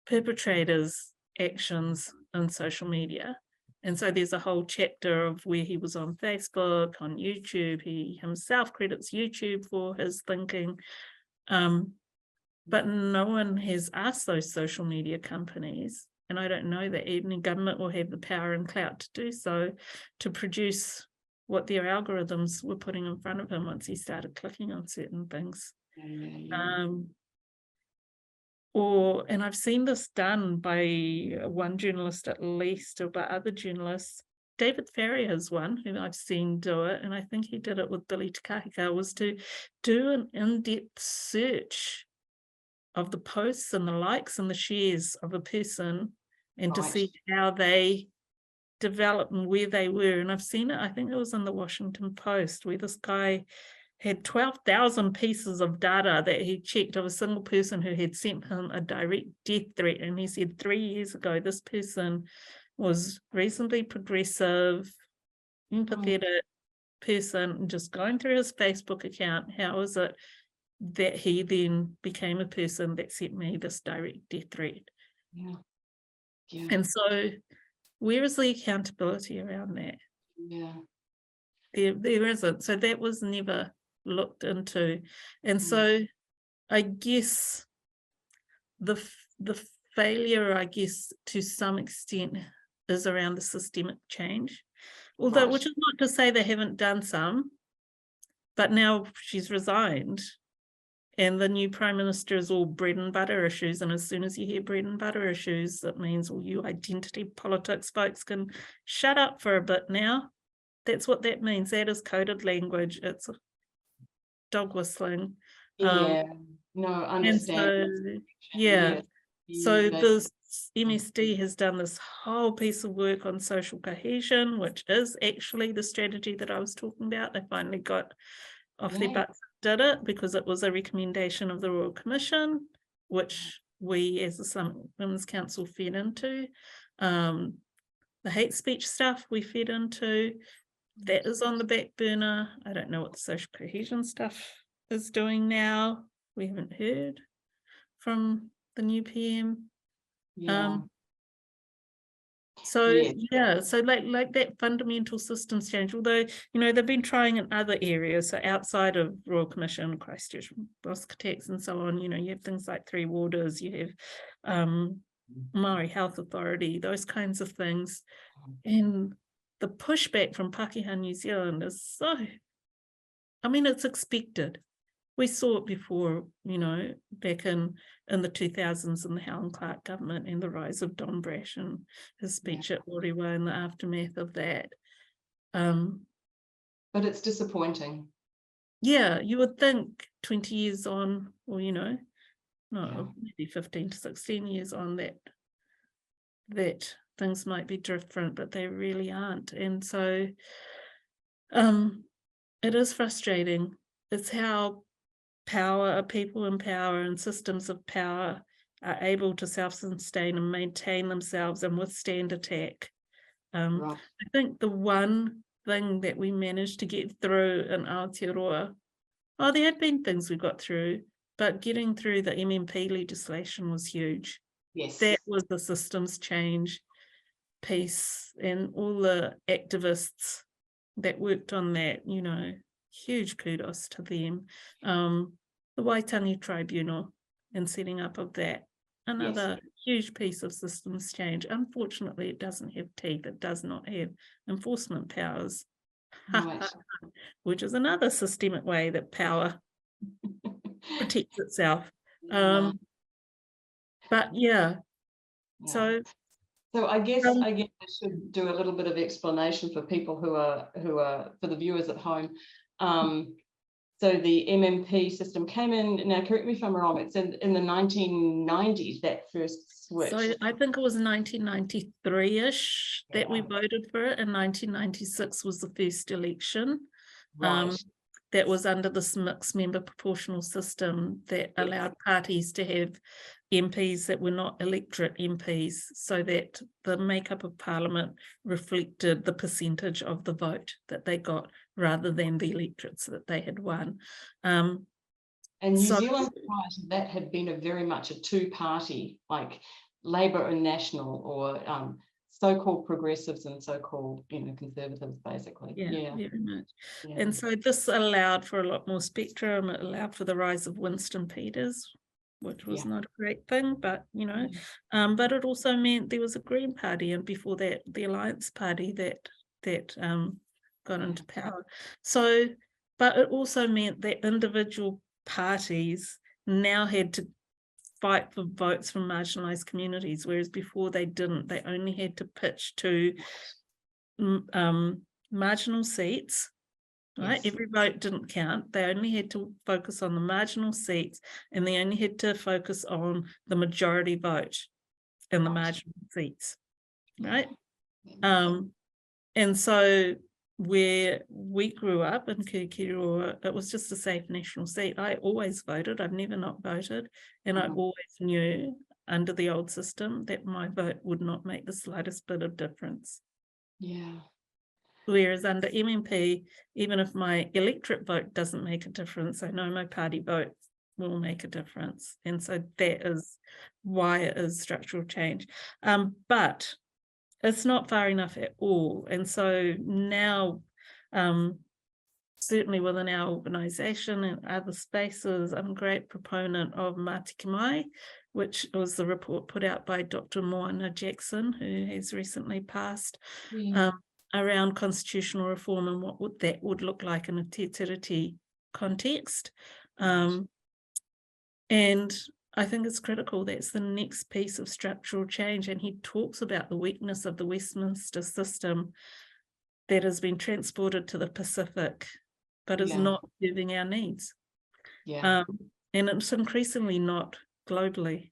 perpetrators' actions on social media. And so there's a whole chapter of where he was on Facebook, on YouTube. He himself credits YouTube for his thinking. But no one has asked those social media companies, and I don't know that even government will have the power and clout to do so, to produce what their algorithms were putting in front of him once he started clicking on certain things. Yeah. And I've seen this done by one journalist at least, or by other journalists. David Farrier is one who I've seen do it, and I think he did it with Billy Takahika, was to do an in-depth search of the posts and the likes and the shares of a person, and to see how they developed and where they were. And I've seen it, I think it was in the Washington Post, where this guy had 12,000 pieces of data that he checked of a single person who had sent him a direct death threat. And he said 3 years ago, this person was reasonably progressive, empathetic person, just going through his Facebook account. How is it that he then became a person that sent me this direct death threat? Yeah. And so where is the accountability around that? Yeah. There isn't. So that was never looked into. And so I guess the failure, I guess, to some extent, is around the systemic change. Although, which is not to say they haven't done some, but now she's resigned. And the new Prime Minister is all bread and butter issues. And as soon as you hear bread and butter issues, that means all you identity politics folks can shut up for a bit now. That's what that means. That is coded language. It's dog whistling. No, understand. So the MSD has done this whole piece of work on social cohesion, which is actually the strategy that I was talking about. They finally got off their butts, did it, because it was a recommendation of the Royal Commission, which we as the Islamic Women's Council fed into. The hate speech stuff we fed into. That is on the back burner. I don't know what the social cohesion stuff is doing now. We haven't heard from the new PM. So like that fundamental systems change, although, you know, they've been trying in other areas. So outside of Royal Commission, Christchurch mosque attacks and so on, you know, you have things like Three Waters, you have Maori Health Authority, those kinds of things. And the pushback from Pakeha New Zealand is so, I mean, it's expected. We saw it before, you know, back in the 2000s in the Helen Clark government and the rise of Don Brash and his speech at Orewa in the aftermath of that. But it's disappointing. Yeah, you would think 20 years on, or, you know, no, maybe 15 to 16 years on that things might be different, but they really aren't. And so it is frustrating. It's how people in power and systems of power are able to self-sustain and maintain themselves and withstand attack. I think the one thing that we managed to get through in Aotearoa, there had been things we got through, but getting through the MMP legislation was huge. Yes. That was the systems change piece, and all the activists that worked on that, you know, huge kudos to them. The Waitangi Tribunal and setting up of that, another huge piece of systems change. Unfortunately, it doesn't have teeth. It does not have enforcement powers, Right. which is another systemic way that power protects itself. But yeah, so I guess I should do a little bit of explanation for people who are for the viewers at home. So the MMP system came in, now correct me if I'm wrong, it's in the 1990s that first switch. So I think it was 1993-ish that we voted for it, and 1996 was the first election. Right. That was under this mixed member proportional system that allowed parties to have MPs that were not electorate MPs, so that the makeup of Parliament reflected the percentage of the vote that they got rather than the electorates that they had won. And New Zealand prior to that had been very much a two-party, like Labour and National, or so-called progressives and so-called, you know, conservatives, basically. Yeah, very much. And so this allowed for a lot more spectrum. It allowed for the rise of Winston Peters, which was not a great thing, but, you know, but it also meant there was a Green Party, and before that, the Alliance Party that got into power. So, but it also meant that individual parties now had to fight for votes from marginalised communities, whereas before they didn't. They only had to pitch to marginal seats, right? Every vote didn't count. They only had to focus on the marginal seats, and they only had to focus on the majority vote in the marginal seats, right? And so where we grew up in Kirikiroa, it was just a safe national seat. I always voted. I've never not voted. And I always knew under the old system that my vote would not make the slightest bit of difference. Whereas under MMP, even if my electorate vote doesn't make a difference, I know my party vote will make a difference. And so that is why it is structural change. But it's not far enough at all. And so now, certainly within our organisation and other spaces, I'm a great proponent of Mātiki Mai, which was the report put out by Dr. Moana Jackson, who has recently passed, around constitutional reform and what that would look like in a Te Tiriti context. And I think it's critical. That's the next piece of structural change. And he talks about the weakness of the Westminster system that has been transported to the Pacific, but is not serving our needs. And it's increasingly not globally,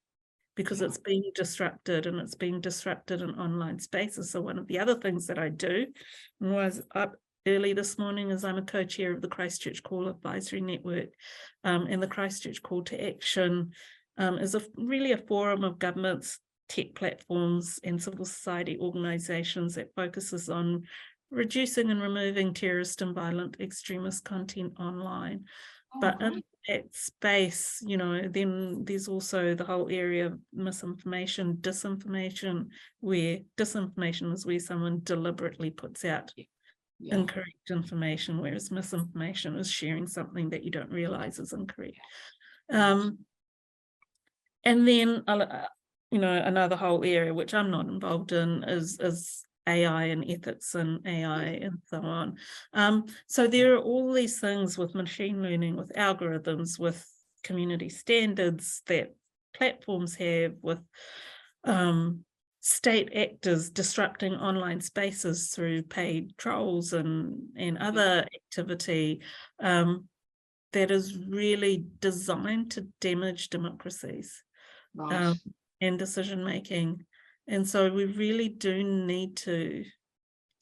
because it's being disrupted, and it's being disrupted in online spaces. So one of the other things that I do, and was up early this morning, is I'm a co-chair of the Christchurch Call Advisory Network, and the Christchurch Call to Action is really a forum of governments, tech platforms, and civil society organisations that focuses on reducing and removing terrorist and violent extremist content online. But in that space, you know, then there's also the whole area of misinformation, disinformation, where disinformation is where someone deliberately puts out incorrect information, whereas misinformation is sharing something that you don't realise is incorrect. And then another whole area which I'm not involved in is AI and ethics and AI and so on. So there are all these things with machine learning, with algorithms, with community standards that platforms have, with state actors disrupting online spaces through paid trolls and other activity that is really designed to damage democracies and decision making. And so we really do need to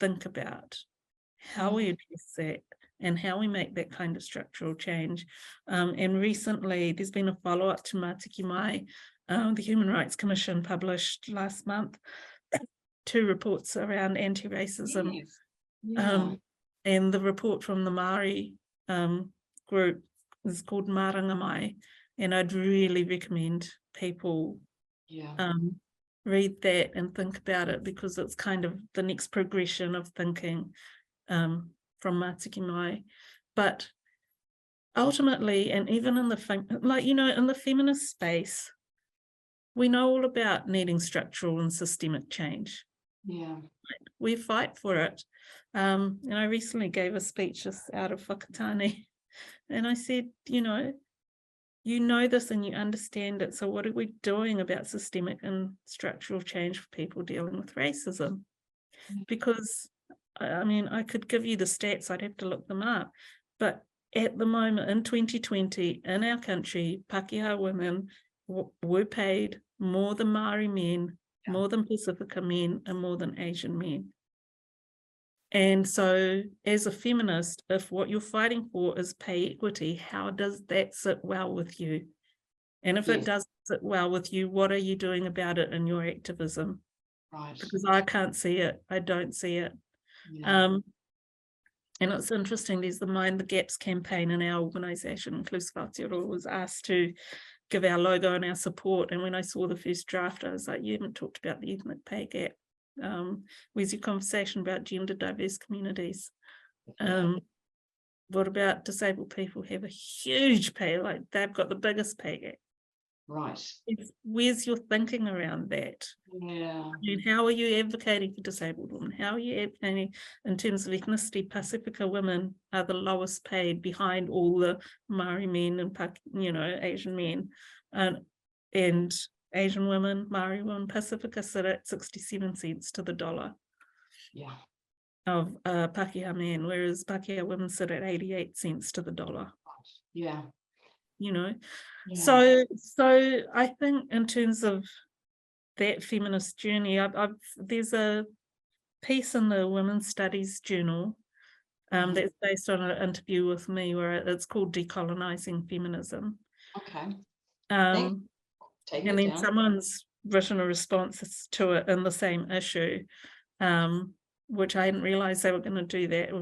think about how we address that and how we make that kind of structural change. And recently there's been a follow-up to Mātiki Mai. The Human Rights Commission published last month 2 reports around anti-racism. And the report from the Māori group is called Maranga Mai, and I'd really recommend people read that and think about it, because it's kind of the next progression of thinking from Mātiki Mai. But ultimately, and even in the in the feminist space, we know all about needing structural and systemic change. We fight for it. And I recently gave a speech just out of Whakatane, and I said, you know this and you understand it, so what are we doing about systemic and structural change for people dealing with racism? Because, I mean, I could give you the stats, I'd have to look them up, but at the moment, in 2020, in our country, Pākehā women were paid more than Māori men, more than Pacifica men, and more than Asian men. And so as a feminist, if what you're fighting for is pay equity, how does that sit well with you? And if it does sit well with you, what are you doing about it in your activism? Because I can't see it. I don't see it. And it's interesting, there's the Mind the Gaps campaign in our organisation. Inclusive Aotearoa was asked to give our logo and our support. And when I saw the first draft, I was like, you haven't talked about the ethnic pay gap. Where's your conversation about gender diverse communities? What about disabled people have a huge pay, like they've got the biggest pay gap? Where's your thinking around that? I mean, how are you advocating for disabled women? How are you advocating in terms of ethnicity? Pacifica women are the lowest paid behind all the Māori men and Asian men, and Asian women, Māori women, Pacifica sit at 67 cents to the dollar of Pākehā men, whereas Pākehā women sit at 88 cents to the dollar. So I think in terms of that feminist journey, there's a piece in the Women's Studies Journal that's based on an interview with me, where it's called Decolonizing Feminism. And then someone's written a response to it in the same issue, which I hadn't realized they were going to do that. It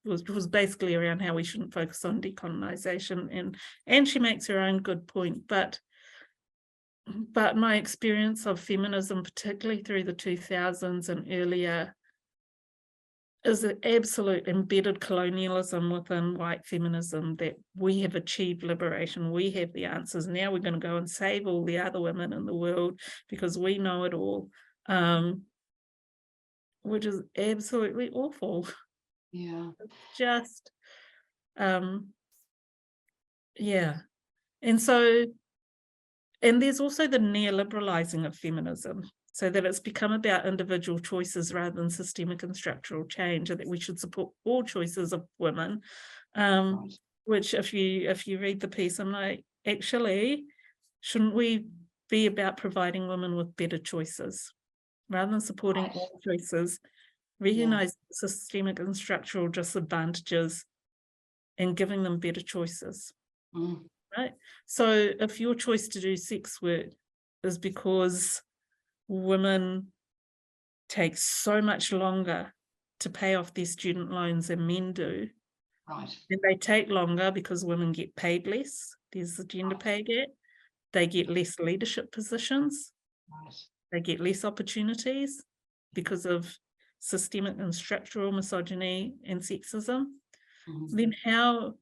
was basically around how we shouldn't focus on decolonization, and she makes her own good point. But my experience of feminism, particularly through the 2000s and earlier, is an absolute embedded colonialism within white feminism, that we have achieved liberation, we have the answers, now we're going to go and save all the other women in the world because we know it all, which is absolutely awful. It's just, and so, and there's also the neoliberalizing of feminism, so that it's become about individual choices rather than systemic and structural change, and that we should support all choices of women, which if you read the piece, I'm like, actually, shouldn't we be about providing women with better choices rather than supporting all choices, recognize systemic and structural disadvantages and giving them better choices, right? So if your choice to do sex work is because women take so much longer to pay off their student loans than men do, and they take longer because women get paid less, there's the gender pay gap, they get less leadership positions, they get less opportunities because of systemic and structural misogyny and sexism, then how,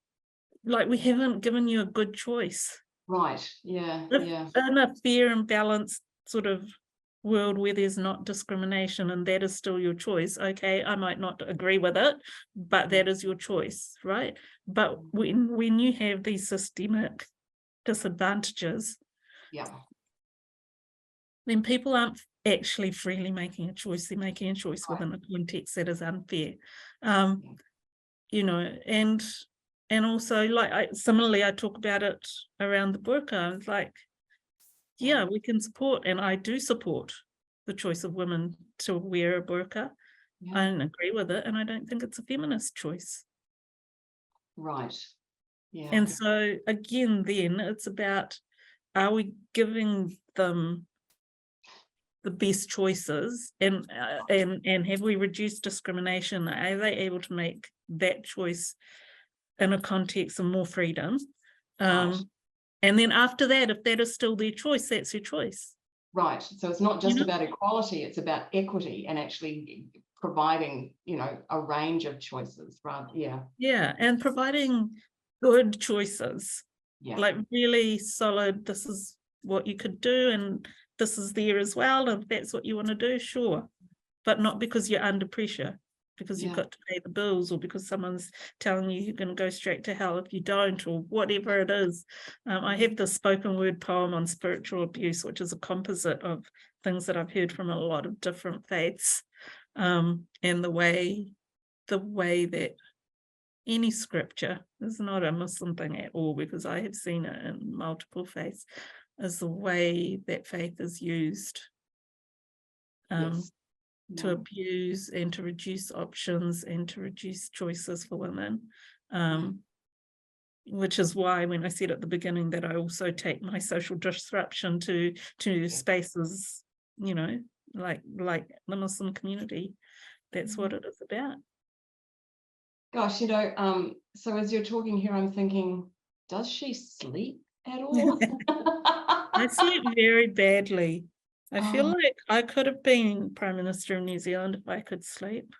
like, we haven't given you a good choice. In a fair and balanced sort of world where there's not discrimination and that is still your choice, okay, I might not agree with it, but that is your choice, right? But when you have these systemic disadvantages, Yeah. then people aren't actually freely making a choice. They're making a choice within a context that is unfair. You know, and also, like, similarly, I talk about it around the burqa. It's like, yeah, we can support, and I do support the choice of women to wear a burqa. I don't agree with it, and I don't think it's a feminist choice. Right. Yeah. And so again, then it's about, are we giving them the best choices, and have we reduced discrimination? Are they able to make that choice in a context of more freedom? Right. And then after that, if that is still their choice, that's their choice. Right. So it's not just about equality, it's about equity and actually providing, you know, a range of choices, rather. Yeah, and providing good choices. Yeah. Like really solid, this is what you could do, and this is there as well. If that's what you want to do, sure. But not because you're under pressure, because you've got to pay the bills, or because someone's telling you you're going to go straight to hell if you don't, or whatever it is. I have this spoken word poem on spiritual abuse, which is a composite of things that I've heard from a lot of different faiths, and the way that any scripture is not a Muslim thing at all, because I have seen it in multiple faiths, is the way that faith is used to abuse and to reduce options and to reduce choices for women. Which is why when I said at the beginning that I also take my social disruption to spaces, you know, like the Muslim community, that's what it is about. Gosh, you know, so as you're talking here, I'm thinking, does she sleep at all? I sleep very badly. I feel like I could have been Prime Minister of New Zealand if I could sleep.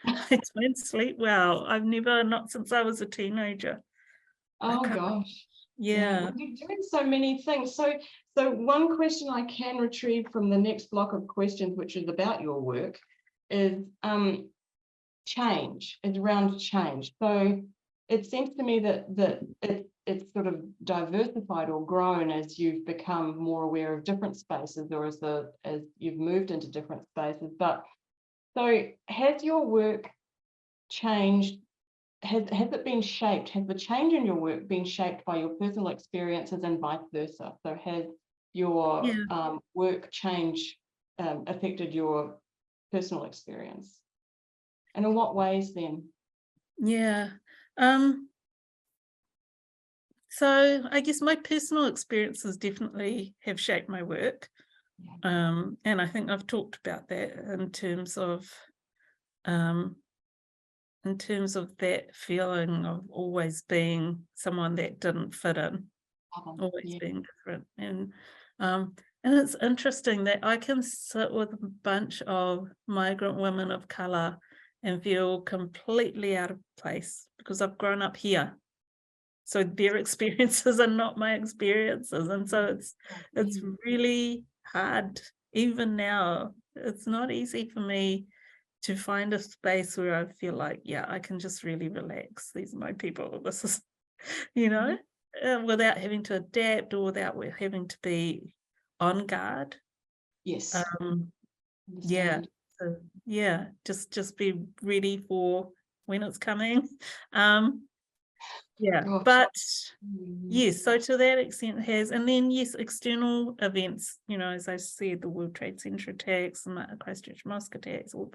I don't sleep well. I've never, not since I was a teenager. Oh gosh. Yeah. You're doing so many things. So one question I can retrieve from the next block of questions, which is about your work, is change. It's around change. So it seems to me that it's sort of diversified or grown as you've become more aware of different spaces, or as you've moved into different spaces. But so has your work changed? Has it been shaped? Has the change in your work been shaped by your personal experiences and vice versa? So has your work change affected your personal experience? And in what ways then? Yeah. So I guess my personal experiences definitely have shaped my work. And I think I've talked about that in terms of that feeling of always being someone that didn't fit in, always being different. And it's interesting that I can sit with a bunch of migrant women of colour and feel completely out of place because I've grown up here. So their experiences are not my experiences. And so it's really hard. Even now, it's not easy for me to find a space where I feel like, yeah, I can just really relax. These are my people. This is, you know, without having to adapt or without having to be on guard. Yes. Yeah. So, yeah, just be ready for when it's coming. Yeah, but yes, so to that extent it has. And then yes, external events, you know, as I said, the World Trade Center attacks, the Christchurch Mosque attacks, all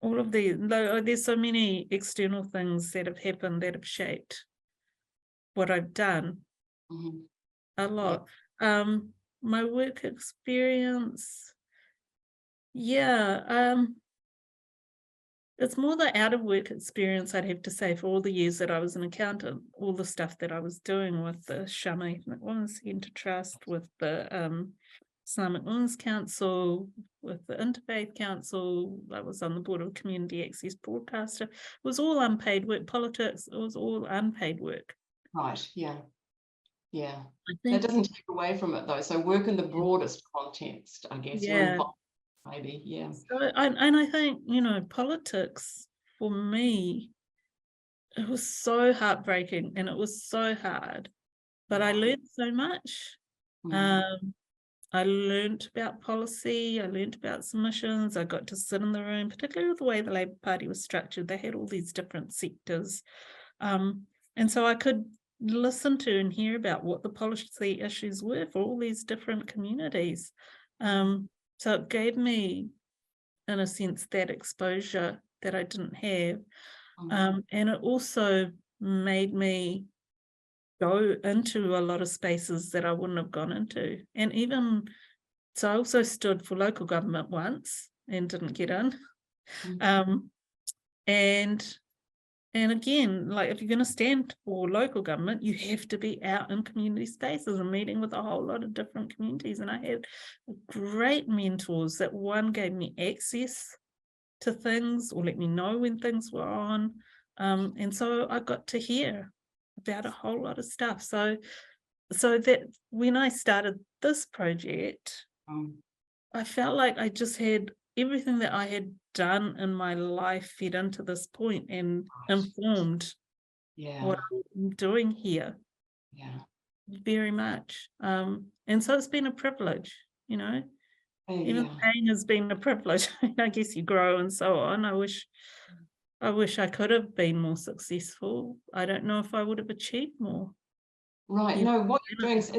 of there's so many external things that have happened that have shaped what I've done a lot. My work experience, it's more the out of work experience, I'd have to say, for all the years that I was an accountant, all the stuff that I was doing with the Shama Women's Centre Trust, with the Islamic Women's Council, with the Interfaith Council. I was on the board of Community Access Broadcaster. It was all unpaid work. Politics, it was all unpaid work. Right, yeah. Yeah. I That think, doesn't take away from it though. So work in the broadest context, I guess, or yeah. involved maybe. Yeah. So, and I think, you know, politics for me, it was so heartbreaking and it was so hard, but I Yeah. learned so much. Mm. Um, I learned about policy, I learned about submissions, I got to sit in the room, particularly with the way the Labour Party was structured. They had all these different sectors. And so I could listen to and hear about what the policy issues were for all these different communities. So it gave me, in a sense, that exposure that I didn't have. And it also made me go into a lot of spaces that I wouldn't have gone into. And even, so I also stood for local government once and didn't get in. Um, and again, like if you're going to stand for local government, you have to be out in community spaces and meeting with a whole lot of different communities. And I had great mentors that one gave me access to things or let me know when things were on. And so I got to hear about a whole lot of stuff. So that when I started this project, I felt like I just had everything that I had done in my life fed into this point and informed Yeah. what I'm doing here Yeah. very much. And so it's been a privilege, you know. Even Yeah. pain has been a privilege. I guess you grow and so on. I wish I could have been more successful. I don't know if I would have achieved more. Right. You No, what know, you're doing,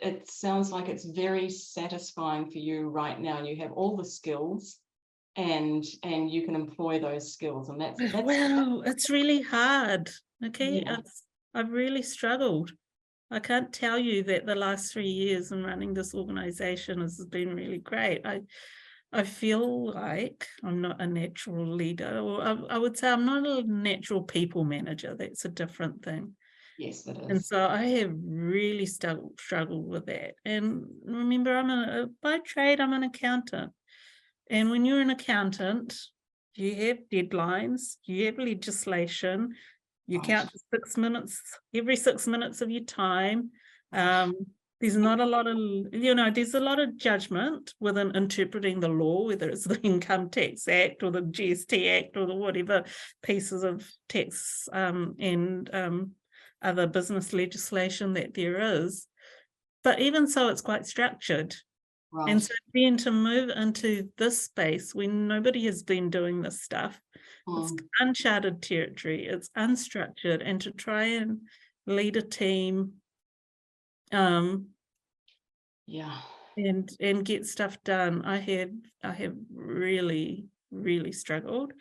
it sounds like it's very satisfying for you right now. You have all the skills and you can employ those skills. And that's well, it's really hard. Okay. yeah. I've really struggled. I can't tell you that the last 3 years in running this organization has been really great. I feel like I'm not a natural leader, or I would say I'm not a natural people manager. That's a different thing. Yes, it And is. so I have really struggled with that. And remember, by trade, I'm an accountant. And when you're an accountant, you have deadlines, you have legislation, you Right. count to 6 minutes, every 6 minutes of your time. Right. There's not a lot of, you know, there's a lot of judgment within interpreting the law, whether it's the Income Tax Act or the GST Act or the whatever pieces of tax and other business legislation that there is. But even so, it's quite structured. And Right. so then to move into this space when nobody has been doing this stuff, it's uncharted territory, it's unstructured, and to try and lead a team Yeah. and get stuff done, I have really, really struggled.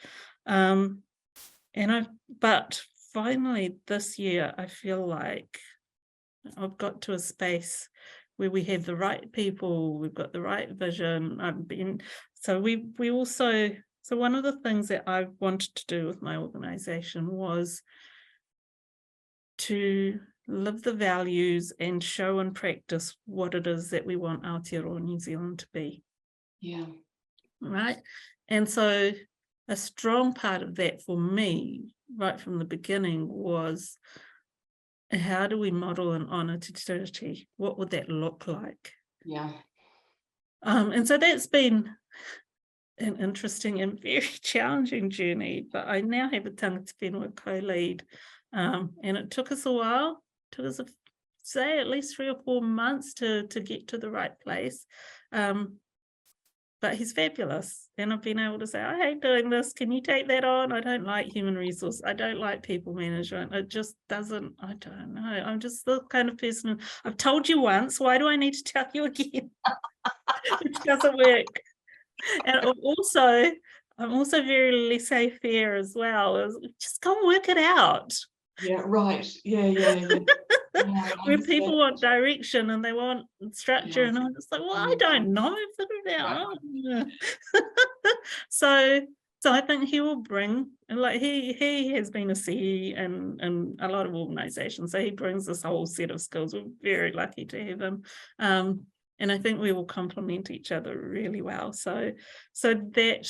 But finally this year, I feel like I've got to a space where we have the right people, we've got the right vision. So one of the things that I wanted to do with my organization was to live the values and show and practice what it is that we want Aotearoa New Zealand to be. Yeah. Right. And so a strong part of that for me, right from the beginning, was how do we model and honour Te Tiriti? What would that look like? Yeah. And so that's been an interesting and very challenging journey, but I now have a tangata whenua co-lead. And it took us a while, say at least 3 or 4 months to get to the right place. But he's fabulous. And I've been able to say, I hate doing this. Can you take that on? I don't like human resource. I don't like people management. It just doesn't, I don't know. I'm just the kind of person, I've told you once, why do I need to tell you again? Which doesn't work. And I'm also very laissez-faire as well. Just go and work it out. Yeah. Right. Yeah. Yeah, Where people want direction and they want structure, and I'm just like, well, I don't know, figure it out. So I think he will bring, like he has been a CE in a lot of organizations, so he brings this whole set of skills. We're very lucky to have him. And I think we will complement each other really well. So that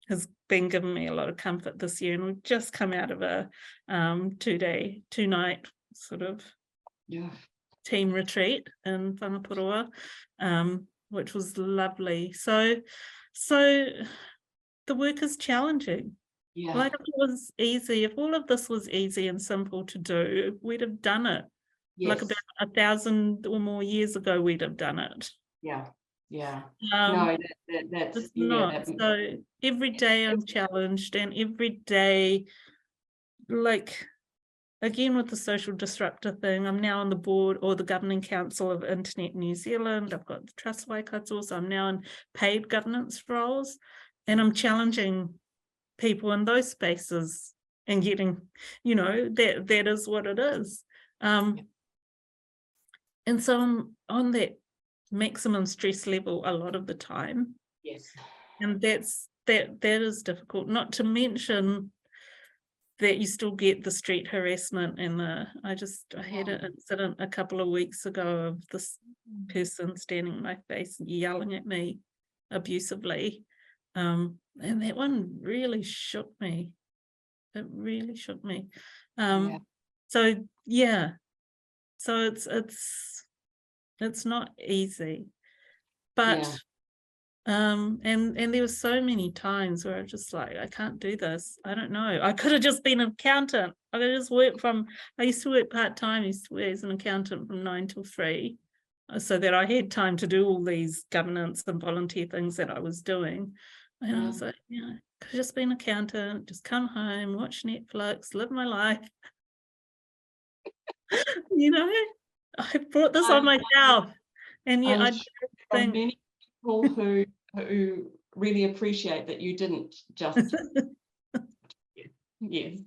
has been giving me a lot of comfort this year. And we've just come out of a 2-night sort of team retreat in Whangaparaoa, which was lovely. So the work is challenging. Yeah. Like if it was easy, if all of this was easy and simple to do, we'd have done it. Like Yes. about 1,000 or more years ago, we'd have done it. Yeah. Yeah. Um, No, that's It's yeah. not. So every day I'm challenged, and every day, like, again with the social disruptor thing, I'm now on the board or the governing council of Internet New Zealand. I've got the trust waikato, so I'm now in paid governance roles, and I'm challenging people in those spaces and getting, that is what it is. And so I'm on that maximum stress level a lot of the time. Yes. And that is difficult, not to mention that you still get the street harassment and I had an incident a couple of weeks ago of this person standing in my face yelling at me abusively. And that one really shook me. It really shook me. So yeah. So it's not easy. But and there were so many times where I was just like, I can't do this. I don't know. I could have just been an accountant. I could have just worked I used to work part-time. I used to work as an accountant from 9 till 3, so that I had time to do all these governance and volunteer things that I was doing. And I was like, could have just been an accountant, just come home, watch Netflix, live my life. I brought this on myself. And yet I think many people who really appreciate that you didn't just yes.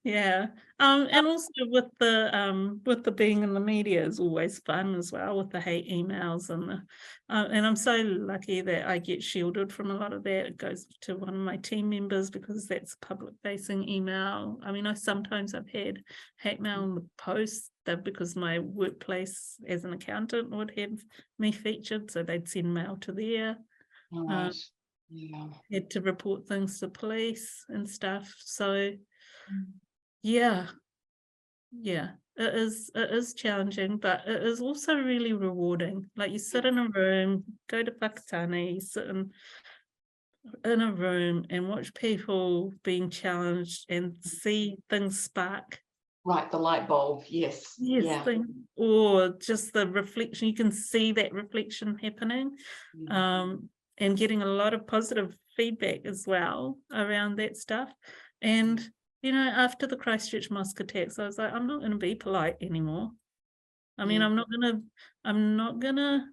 Yeah. And also with the being in the media is always fun as well, with the hate emails and I'm so lucky that I get shielded from a lot of that. It goes to one of my team members because that's a public facing email. I mean, sometimes I've had hate mail in the post that because my workplace as an accountant would have me featured, so they'd send mail to there. Right. Had to report things to police and stuff. So yeah, it is challenging, but it is also really rewarding. Like you sit in a room, go to Whakatane, you sit in a room and watch people being challenged and see things spark. Right, the light bulb, yes. Yes, or just the reflection, you can see that reflection happening, and getting a lot of positive feedback as well around that stuff. And after the Christchurch mosque attacks, I was like, I'm not going to be polite anymore. I mean, I'm not gonna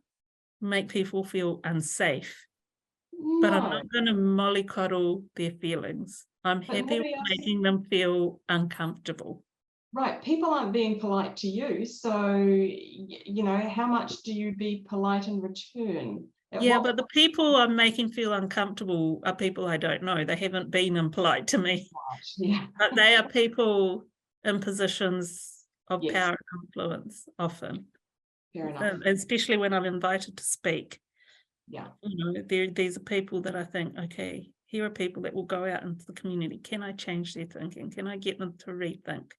make people feel unsafe, but I'm not going to mollycoddle their feelings. I'm happy with making them feel uncomfortable. Right, people aren't being polite to you, so how much do you be polite in return? But the people I'm making feel uncomfortable are people I don't know. They haven't been impolite to me. Yeah. But they are people in positions of power and influence often. Fair enough. Especially when I'm invited to speak. Yeah. These are people that I think, okay, here are people that will go out into the community. Can I change their thinking? Can I get them to rethink?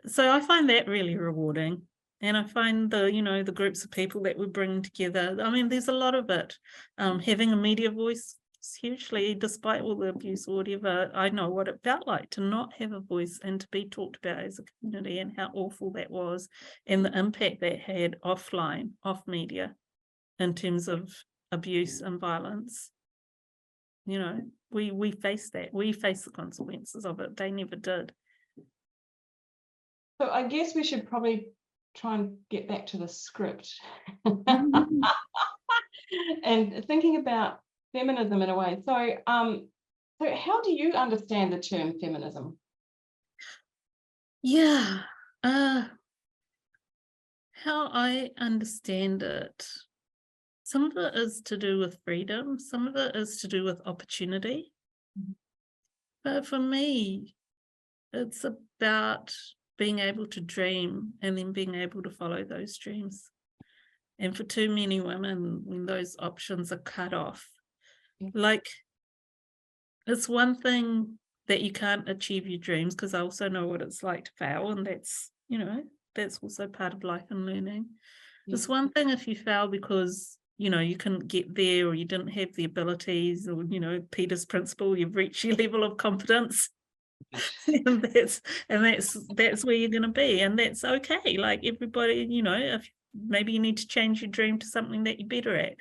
So I find that really rewarding. And I find the groups of people that we bring together, I mean, there's a lot of it. Having a media voice is hugely, despite all the abuse or whatever, I know what it felt like to not have a voice and to be talked about as a community and how awful that was and the impact that had offline, off media, in terms of abuse and violence. We face that. We face the consequences of it. They never did. So I guess we should probably try and get back to the script. And thinking about feminism in a way. So how do you understand the term feminism? How I understand it, some of it is to do with freedom, some of it is to do with opportunity. But for me, it's about being able to dream and then being able to follow those dreams. And for too many women, when those options are cut off, like, it's one thing that you can't achieve your dreams, because I also know what it's like to fail, and that's, you know, that's also part of life and learning. Yeah. It's one thing if you fail because, you know, you couldn't get there, or you didn't have the abilities, or, you know, Peter's principle, you've reached your level of competence. and that's where you're going to be, and that's okay. Like everybody, you know, if maybe you need to change your dream to something that you're better at,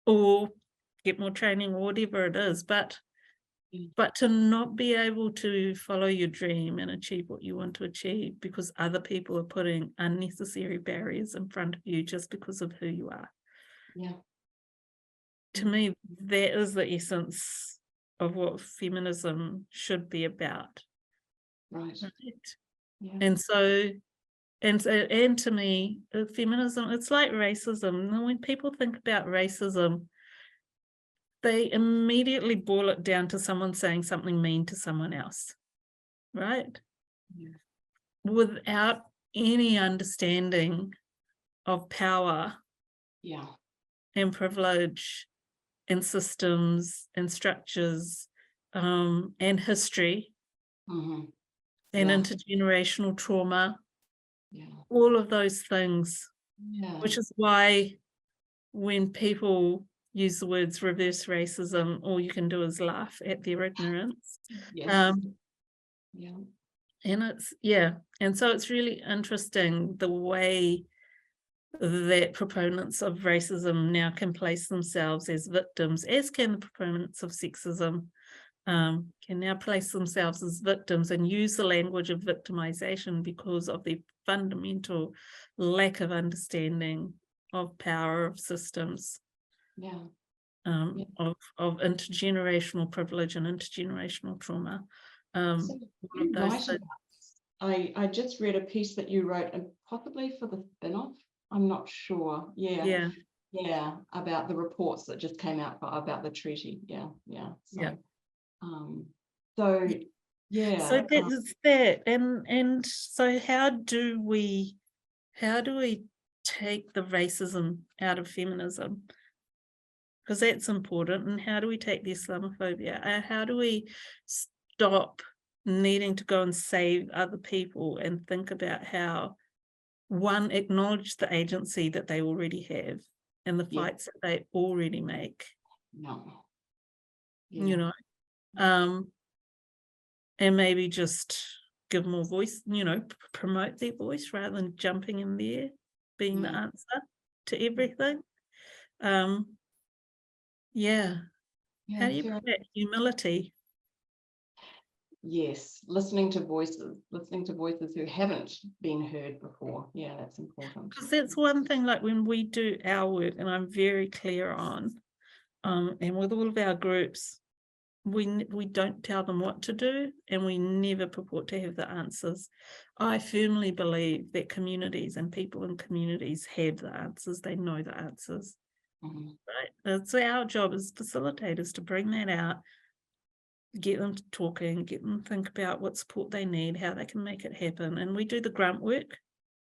or get more training, or whatever it is, but to not be able to follow your dream and achieve what you want to achieve because other people are putting unnecessary barriers in front of you just because of who you are. Yeah. To me, that is the essence of what feminism should be about. Right. Yeah. And so, and to me, feminism, it's like racism. And when people think about racism, they immediately boil it down to someone saying something mean to someone else, right? Yeah. Without any understanding of power, Yeah. and privilege and systems and structures, and history, Mm-hmm. and Yeah. intergenerational trauma, Yeah. all of those things, Yeah. which is why when people use the words reverse racism, all you can do is laugh at their ignorance. Yes. Yeah. And it's, yeah, and so it's really interesting the way that proponents of racism now can place themselves as victims, as can the proponents of sexism, can now place themselves as victims and use the language of victimization because of their fundamental lack of understanding of power of systems, Yeah. of intergenerational privilege and intergenerational trauma. So All of those things. I just read a piece that you wrote, and possibly for the spin-off, I'm not sure. Yeah. Yeah, about the reports that just came out about the treaty. Yeah. So, Yeah. So yeah. So that's that. And so how do we take the racism out of feminism? Because that's important. And how do we take the Islamophobia? How do we stop needing to go and save other people and think about how, one, acknowledge the agency that they already have and the fights that they already make? No. You know, and maybe just give more voice, you know, promote their voice rather than jumping in there, being the answer to everything. How do you promote humility? Yes, listening to voices who haven't been heard before. Yeah, that's important. Because that's one thing, like when we do our work, and I'm very clear on, and with all of our groups, we don't tell them what to do, and we never purport to have the answers. I firmly believe that communities and people in communities have the answers. They know the answers. Right? So our job as facilitators to bring that out, get them talking, get them to think about what support they need, how they can make it happen. And we do the grunt work.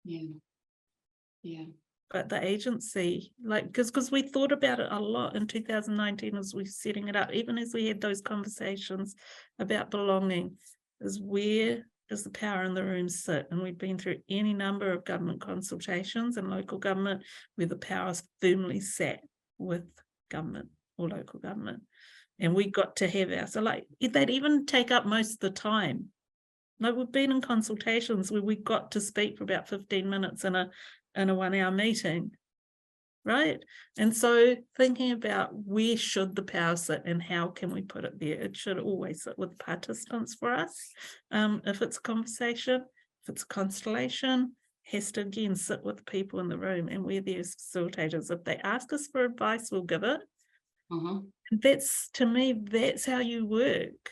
Yeah. But the agency, like, because we thought about it a lot in 2019 as we were setting it up, even as we had those conversations about belonging, is where does the power in the room sit? And we've been through any number of government consultations and local government where the power is firmly sat with government or local government. And we got to have our, so like, they'd even take up most of the time. Like, we've been in consultations where we got to speak for about 15 minutes in a 1-hour meeting, right? And so thinking about where should the power sit and how can we put it there? It should always sit with participants for us. If it's a conversation, if it's a constellation, has to again sit with people in the room, and we're there as facilitators. If they ask us for advice, we'll give it. That's, to me, that's how you work.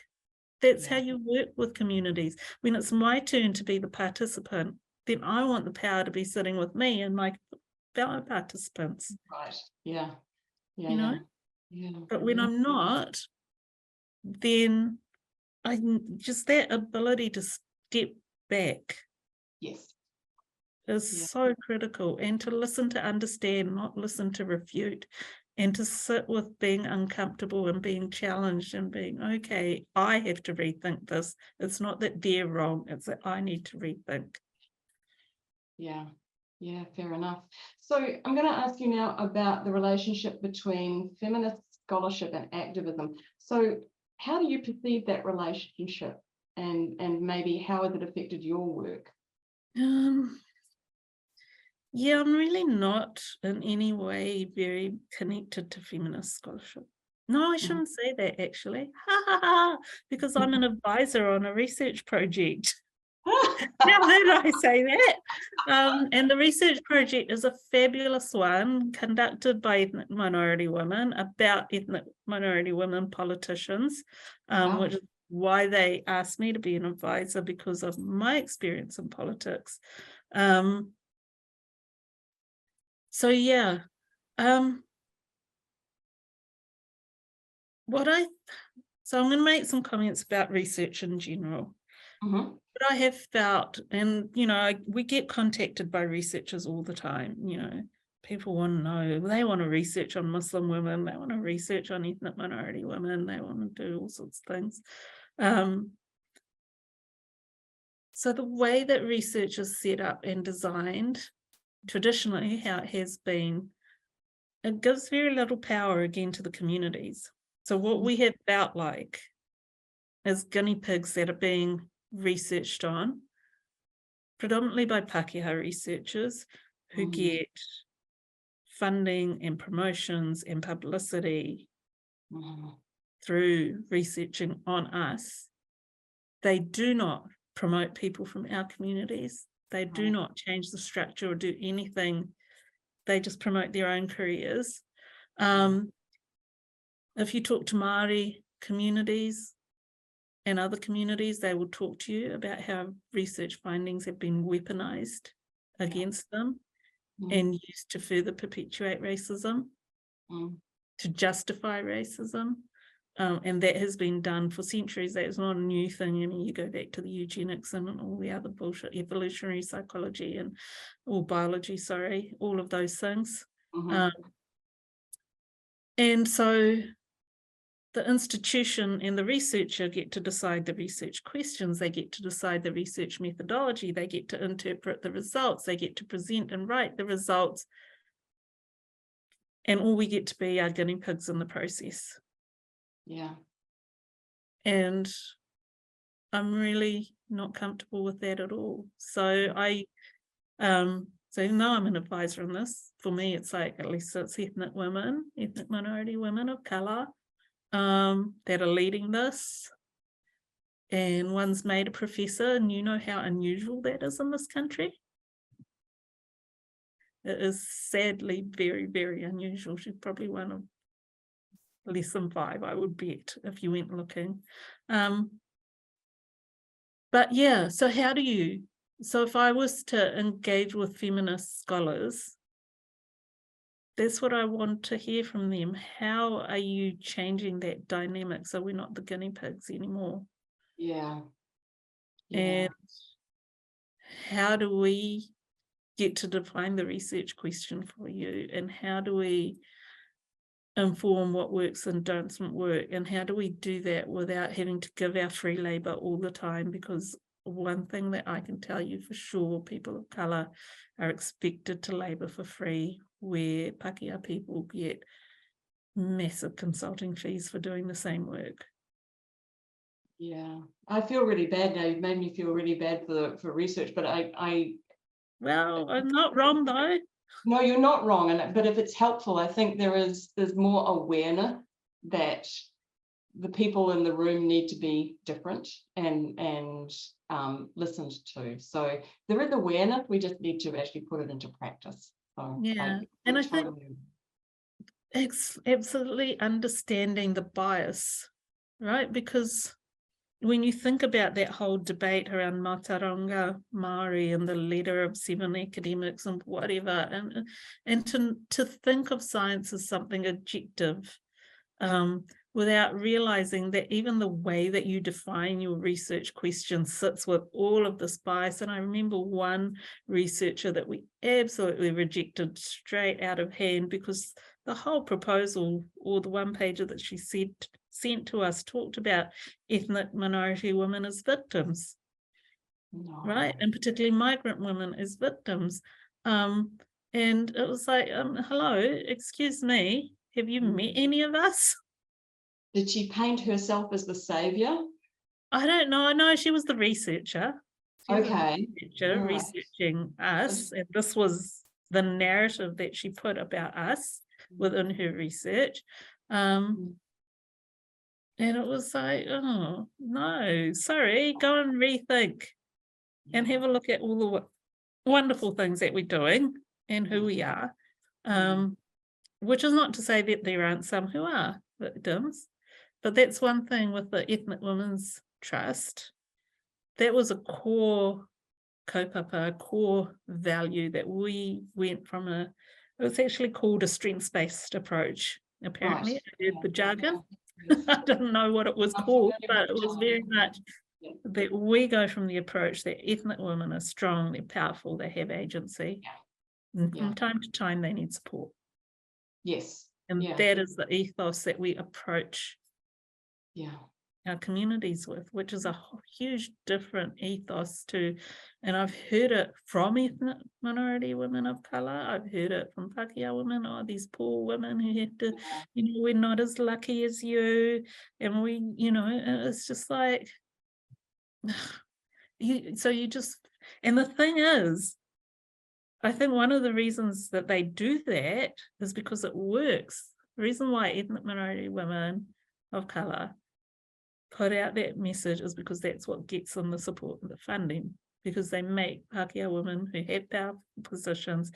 That's how you work with communities. When it's my turn to be the participant, then I want the power to be sitting with me and my fellow participants. Right. Yeah. You know? But when I'm not, then I just, that ability to step back is so critical, and to listen to understand, not listen to refute, and to sit with being uncomfortable and being challenged and being, okay, I have to rethink this. It's not that they're wrong, it's that I need to rethink. Yeah, yeah, fair enough. So I'm going to ask you now about the relationship between feminist scholarship and activism. So how do you perceive that relationship, and maybe how has it affected your work? Yeah, I'm really not in any way very connected to feminist scholarship. No, I shouldn't say that actually, because I'm an advisor on a research project. Now that I say that, and the research project is a fabulous one conducted by ethnic minority women about ethnic minority women politicians, Wow. which is why they asked me to be an advisor, because of my experience in politics. So yeah, so I'm going to make some comments about research in general. What I have felt, and we get contacted by researchers all the time. People want to know, they want to research on Muslim women, they want to research on ethnic minority women, they want to do all sorts of things. So the way that research is set up and designed, traditionally how it has been, it gives very little power again to the communities. So what we have felt like is guinea pigs that are being researched on, predominantly by Pākehā researchers who get funding and promotions and publicity through researching on us. They do not promote people from our communities. They do not change the structure or do anything. They just promote their own careers. If you talk to Māori communities and other communities, they will talk to you about how research findings have been weaponized against them and used to further perpetuate racism, to justify racism. And that has been done for centuries. That is not a new thing. You go back to the eugenics and all the other bullshit, evolutionary psychology or biology, all of those things. And so the institution and the researcher get to decide the research questions, they get to decide the research methodology, they get to interpret the results, they get to present and write the results, and all we get to be are guinea pigs in the process. Yeah. And I'm really not comfortable with that at all. So so even though I'm an advisor on this, for me it's like, at least it's ethnic minority women of colour that are leading this, and one's made a professor, and you know how unusual that is in this country. It is sadly very, very unusual. She's probably one of less than 5, I would bet, if you went looking. But yeah, so if I was to engage with feminist scholars, that's what I want to hear from them. How are you changing that dynamic so we're not the guinea pigs anymore? Yeah. And how do we get to define the research question for you? And how do we inform what works and doesn't work? And how do we do that without having to give our free labor all the time? Because one thing that I can tell you for sure, people of colour are expected to labor for free, where Pākehā people get massive consulting fees for doing the same work. Yeah, I feel really bad now. You've made me feel really bad for research, but well, I'm not wrong though. No, you're not wrong, but if it's helpful, I think there's more awareness that the people in the room need to be different and listened to. So there is awareness. We just need to actually put it into practice. So yeah, and I think it's absolutely understanding the bias, right? Because when you think about that whole debate around Mātauranga Māori and the leader of 7 academics and whatever, and to think of science as something objective, without realizing that even the way that you define your research question sits with all of this bias. And I remember one researcher that we absolutely rejected straight out of hand because the whole proposal, or the one pager that she sent to us, talked about ethnic minority women as victims, right? And particularly migrant women as victims. And it was like, hello, excuse me, have you met any of us? Did she paint herself as the savior? I don't know. I know she was the researcher. She was Okay. a researcher researching us, and this was the narrative that she put about us within her research. And it was like, oh no, sorry, go and rethink and have a look at all the wonderful things that we're doing and who we are. Which is not to say that there aren't some who are victims, but that's one thing with the Ethnic Women's Trust. That was a core kaupapa, a core value that we went from it was actually called a strengths-based approach. Apparently, I heard the jargon. I didn't know what it was called, but it was very much that we go from the approach that ethnic women are strong, they're powerful, they have agency. And from time to time, they need support. Yes. And that is the ethos that we approach our communities with, which is a huge different ethos to, and I've heard it from ethnic minority women of colour, I've heard it from Pākehā women, oh, these poor women who have to, we're not as lucky as you, and we, it's just like, so you just, and the thing is, I think one of the reasons that they do that is because it works. The reason why ethnic minority women of colour put out that message is because that's what gets them the support and the funding, because they make Pākehā women who have powerful positions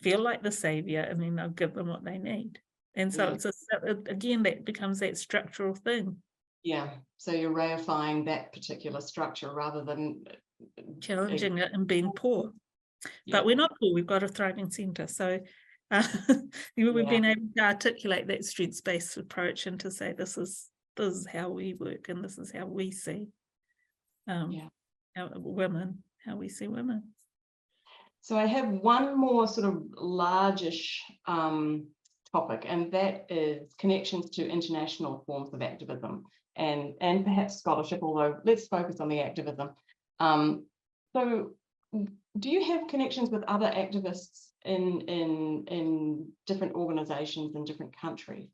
feel like the saviour, and then they'll give them what they need. And so it's again, that becomes that structural thing. Yeah, so you're reifying that particular structure rather than challenging it and being poor. But we're not poor, we've got a thriving centre. So we've been able to articulate that strengths-based approach and to say this is how we work and this is how we see women, how we see women. So I have one more sort of largish topic, and that is connections to international forms of activism and perhaps scholarship, although let's focus on the activism. So do you have connections with other activists in different organizations in different countries?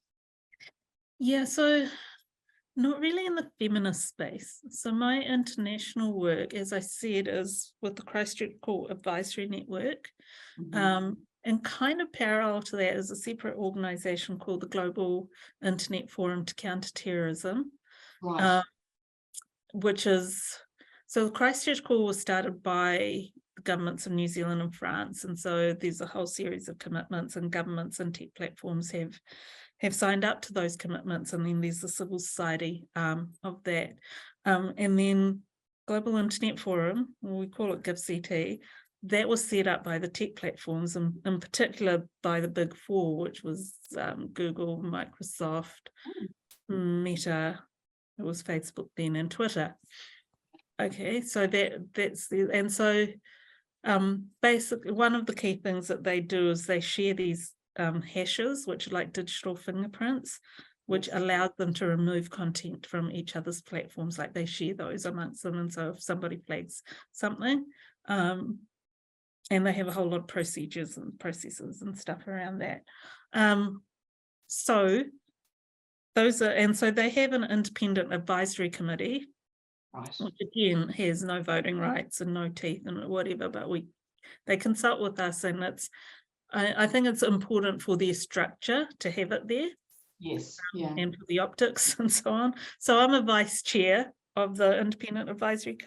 Yeah, so not really in the feminist space. So my international work, as I said, is with the Christchurch Court Advisory Network. And kind of parallel to that is a separate organisation called the Global Internet Forum to Counter Terrorism, which is, so the Christchurch Court was started by the governments of New Zealand and France. And so there's a whole series of commitments, and governments and tech platforms have signed up to those commitments, and then there's the civil society of that. And then Global Internet Forum, we call it GFP, that was set up by the tech platforms, and in particular by the big four, which was Google, Microsoft, Meta, it was Facebook then, and Twitter. Okay, so that's the, and so basically one of the key things that they do is they share these hashes, which are like digital fingerprints, which allows them to remove content from each other's platforms, like they share those amongst them. And so if somebody flags something, and they have a whole lot of procedures and processes and stuff around that. So those are, and so they have an independent advisory committee, which again has no voting rights and no teeth and whatever, but they consult with us, and I think it's important for their structure to have it there. Yes, and for the optics and so on. So I'm a vice chair of the independent advisory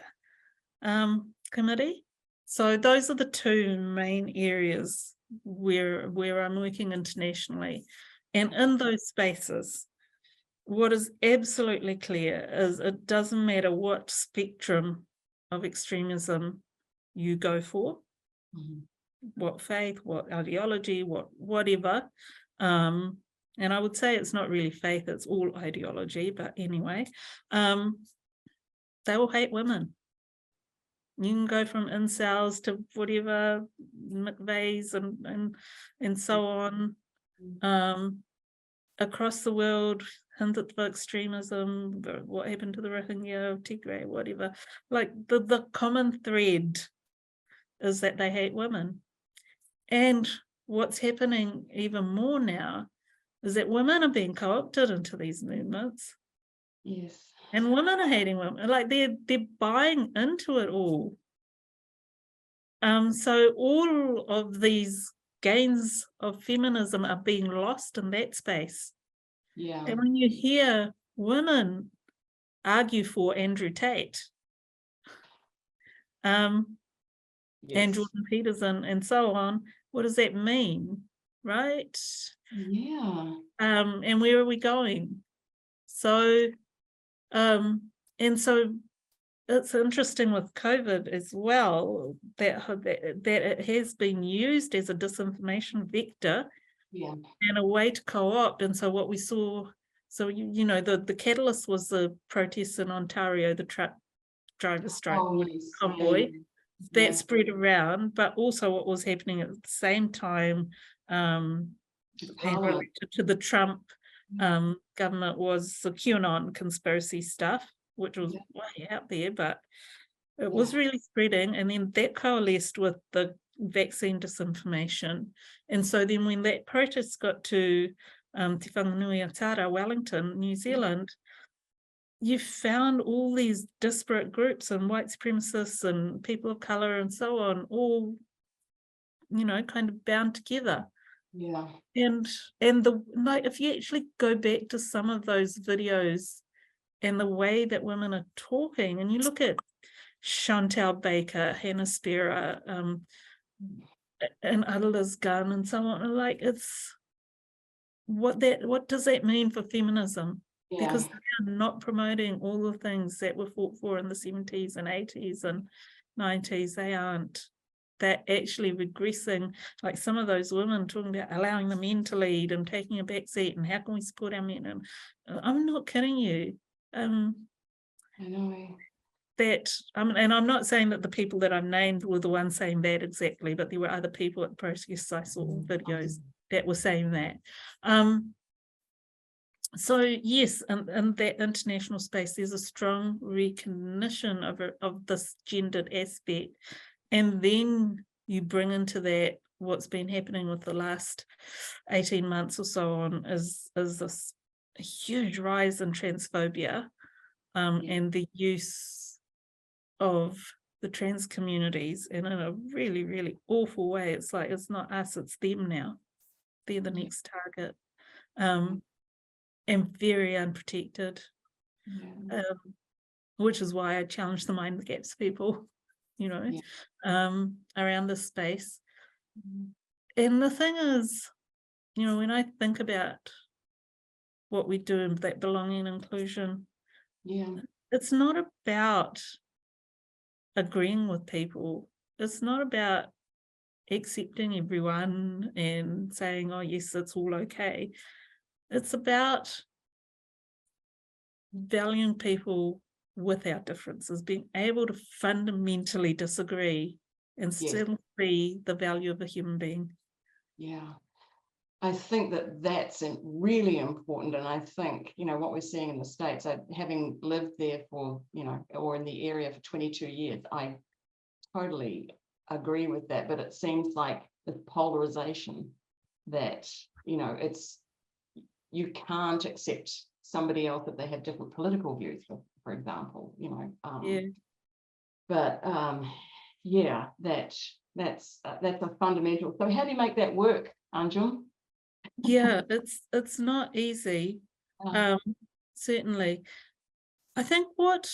committee. So those are the two main areas where I'm working internationally. And in those spaces, what is absolutely clear is it doesn't matter what spectrum of extremism you go for, what faith, what ideology, whatever. And I would say it's not really faith, it's all ideology, but anyway, they will hate women. You can go from incels to whatever, McVeighs and so on. Across the world, Hindutva extremism, what happened to the Rohingya, Tigray, whatever. Like the common thread is that they hate women. And what's happening even more now is that women are being co-opted into these movements. Yes. And women are hating women. Like they're buying into it all. So all of these gains of feminism are being lost in that space. Yeah. And when you hear women argue for Andrew Tate, and Yes. Jordan Peterson and so on, what does that mean? Right? Yeah. And where are we going? So, and so it's interesting with COVID as well that it has been used as a disinformation vector Yeah. and a way to co-opt. And so what we saw, so you know, the catalyst was the protests in Ontario, the truck driver strike, Oh, yes. convoy. Yeah. That spread around, but also what was happening at the same time in relation to the Trump government was the QAnon conspiracy stuff, which was way out there, but it was really spreading. And then that coalesced with the vaccine disinformation. And so then when that protest got to Te Whanganui-a-Tara, Wellington, New Zealand, you found all these disparate groups and white supremacists and people of color and so on, all, you know, kind of bound together. Yeah. And the like, if you actually go back to some of those videos and the way that women are talking, and you look at Chantal Baker, Hannah Spera, and Adela's Gunn and so on, like it's what does that mean for feminism? Because they are not promoting all the things that were fought for in the 70s and 80s and 90s. They aren't. They're actually regressing, like some of those women talking about allowing the men to lead and taking a back seat and how can we support our men. And I'm not kidding you. I know. That and I'm not saying that the people that I've named were the ones saying that exactly, but there were other people at the protests. I saw videos that were saying that. So yes, in that international space, there's a strong recognition of this gendered aspect. And then you bring into that what's been happening with the last 18 months or so on is this huge rise in transphobia and the use of the trans communities, and in a really, really awful way. It's like, it's not us, it's them now. They're the next target. And very unprotected, which is why I challenge the Mind the Gaps people, you know, around this space. And the thing is, you know, when I think about what we do in that belonging and inclusion, it's not about agreeing with people. It's not about accepting everyone and saying, oh, yes, it's all okay. It's about valuing people with our differences, being able to fundamentally disagree and still see the value of a human being. Yeah. I think that that's really important. And I think, you know, what we're seeing in the States, having lived there for, you know, or in the area for 22 years, I totally agree with that. But it seems like the polarization that, you know, you can't accept somebody else if they have different political views, for example, you know. But that's a fundamental. So how do you make that work, Anjum? Yeah, it's not easy. Certainly. I think what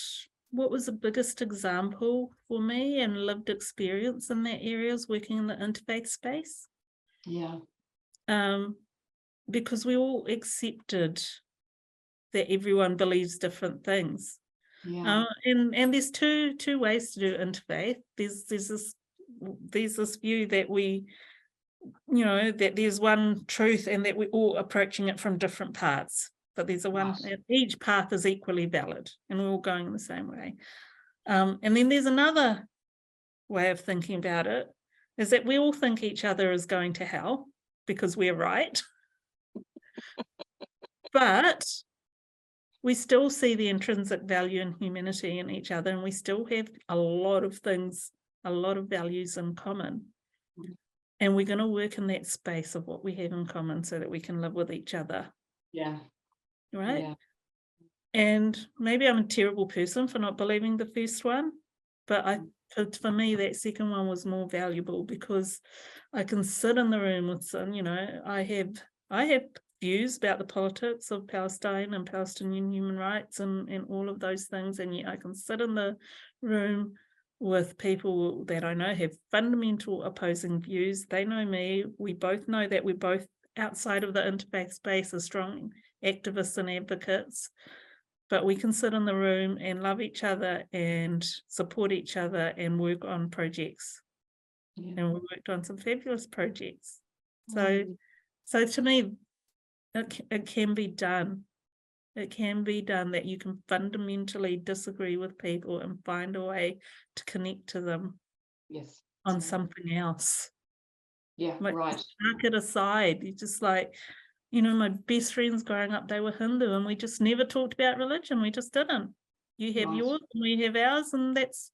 was the biggest example for me and lived experience in that area is working in the interfaith space. Because we all accepted that everyone believes different things. And there's two ways to do interfaith. There's this view that we, you know, that there's one truth and that we're all approaching it from different paths, but there's each path is equally valid and we're all going the same way. And then there's another way of thinking about it, is that we all think each other is going to hell because we're right. But we still see the intrinsic value and humanity in each other, and we still have a lot of things, a lot of values in common. And we're going to work in that space of what we have in common so that we can live with each other. Yeah. Right? Yeah. And maybe I'm a terrible person for not believing the first one, but for me, that second one was more valuable because I can sit in the room with some, I have views about the politics of Palestine and Palestinian human rights and all of those things, and yet I can sit in the room with people that I know have fundamental opposing views. They know me. We both know that we're both outside of the interfaith space as strong activists and advocates, but we can sit in the room and love each other and support each other and work on projects. Yeah. And we worked on some fabulous projects. So to me, it can be done. It can be done that you can fundamentally disagree with people and find a way to connect to them on something else. Yeah, Like, right. park it aside. You just like, my best friends growing up, they were Hindu, and we just never talked about religion. We just didn't. You have yours and we have ours, and that's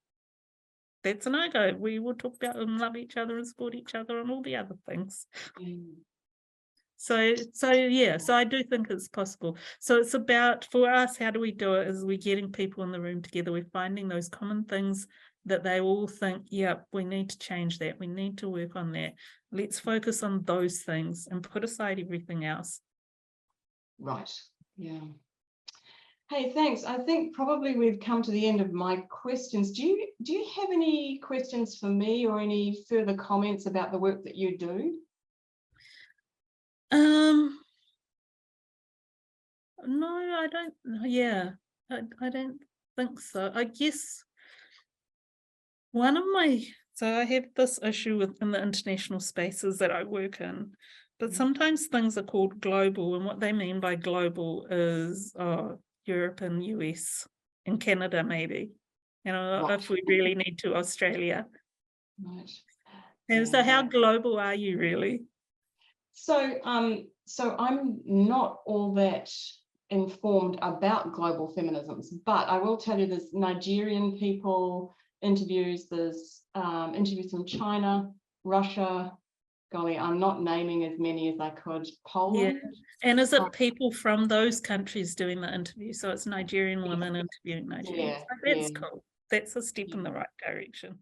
a no-go. We will talk about and love each other and support each other and all the other things. So I do think it's possible. So it's about, for us, how do we do it? Is we're getting people in the room together. We're finding those common things that they all think, yep, we need to change that. We need to work on that. Let's focus on those things and put aside everything else. Right. Yeah. Hey, thanks. I think probably we've come to the end of my questions. Do you have any questions for me or any further comments about the work that you do? No, I don't. Yeah, I don't think so. I guess one of so I have this issue within the international spaces that I work in, but sometimes things are called global, and what they mean by global is Europe and US and Canada, maybe. If we really need to, Australia. Right. And so how global are you really? So I'm not all that informed about global feminisms, but I will tell you there's Nigerian people interviews, there's interviews from China, Russia, golly, I'm not naming as many as I could, Poland. Yeah. And is it people from those countries doing the interview? So it's Nigerian women interviewing Nigerians. That's cool. That's a step in the right direction.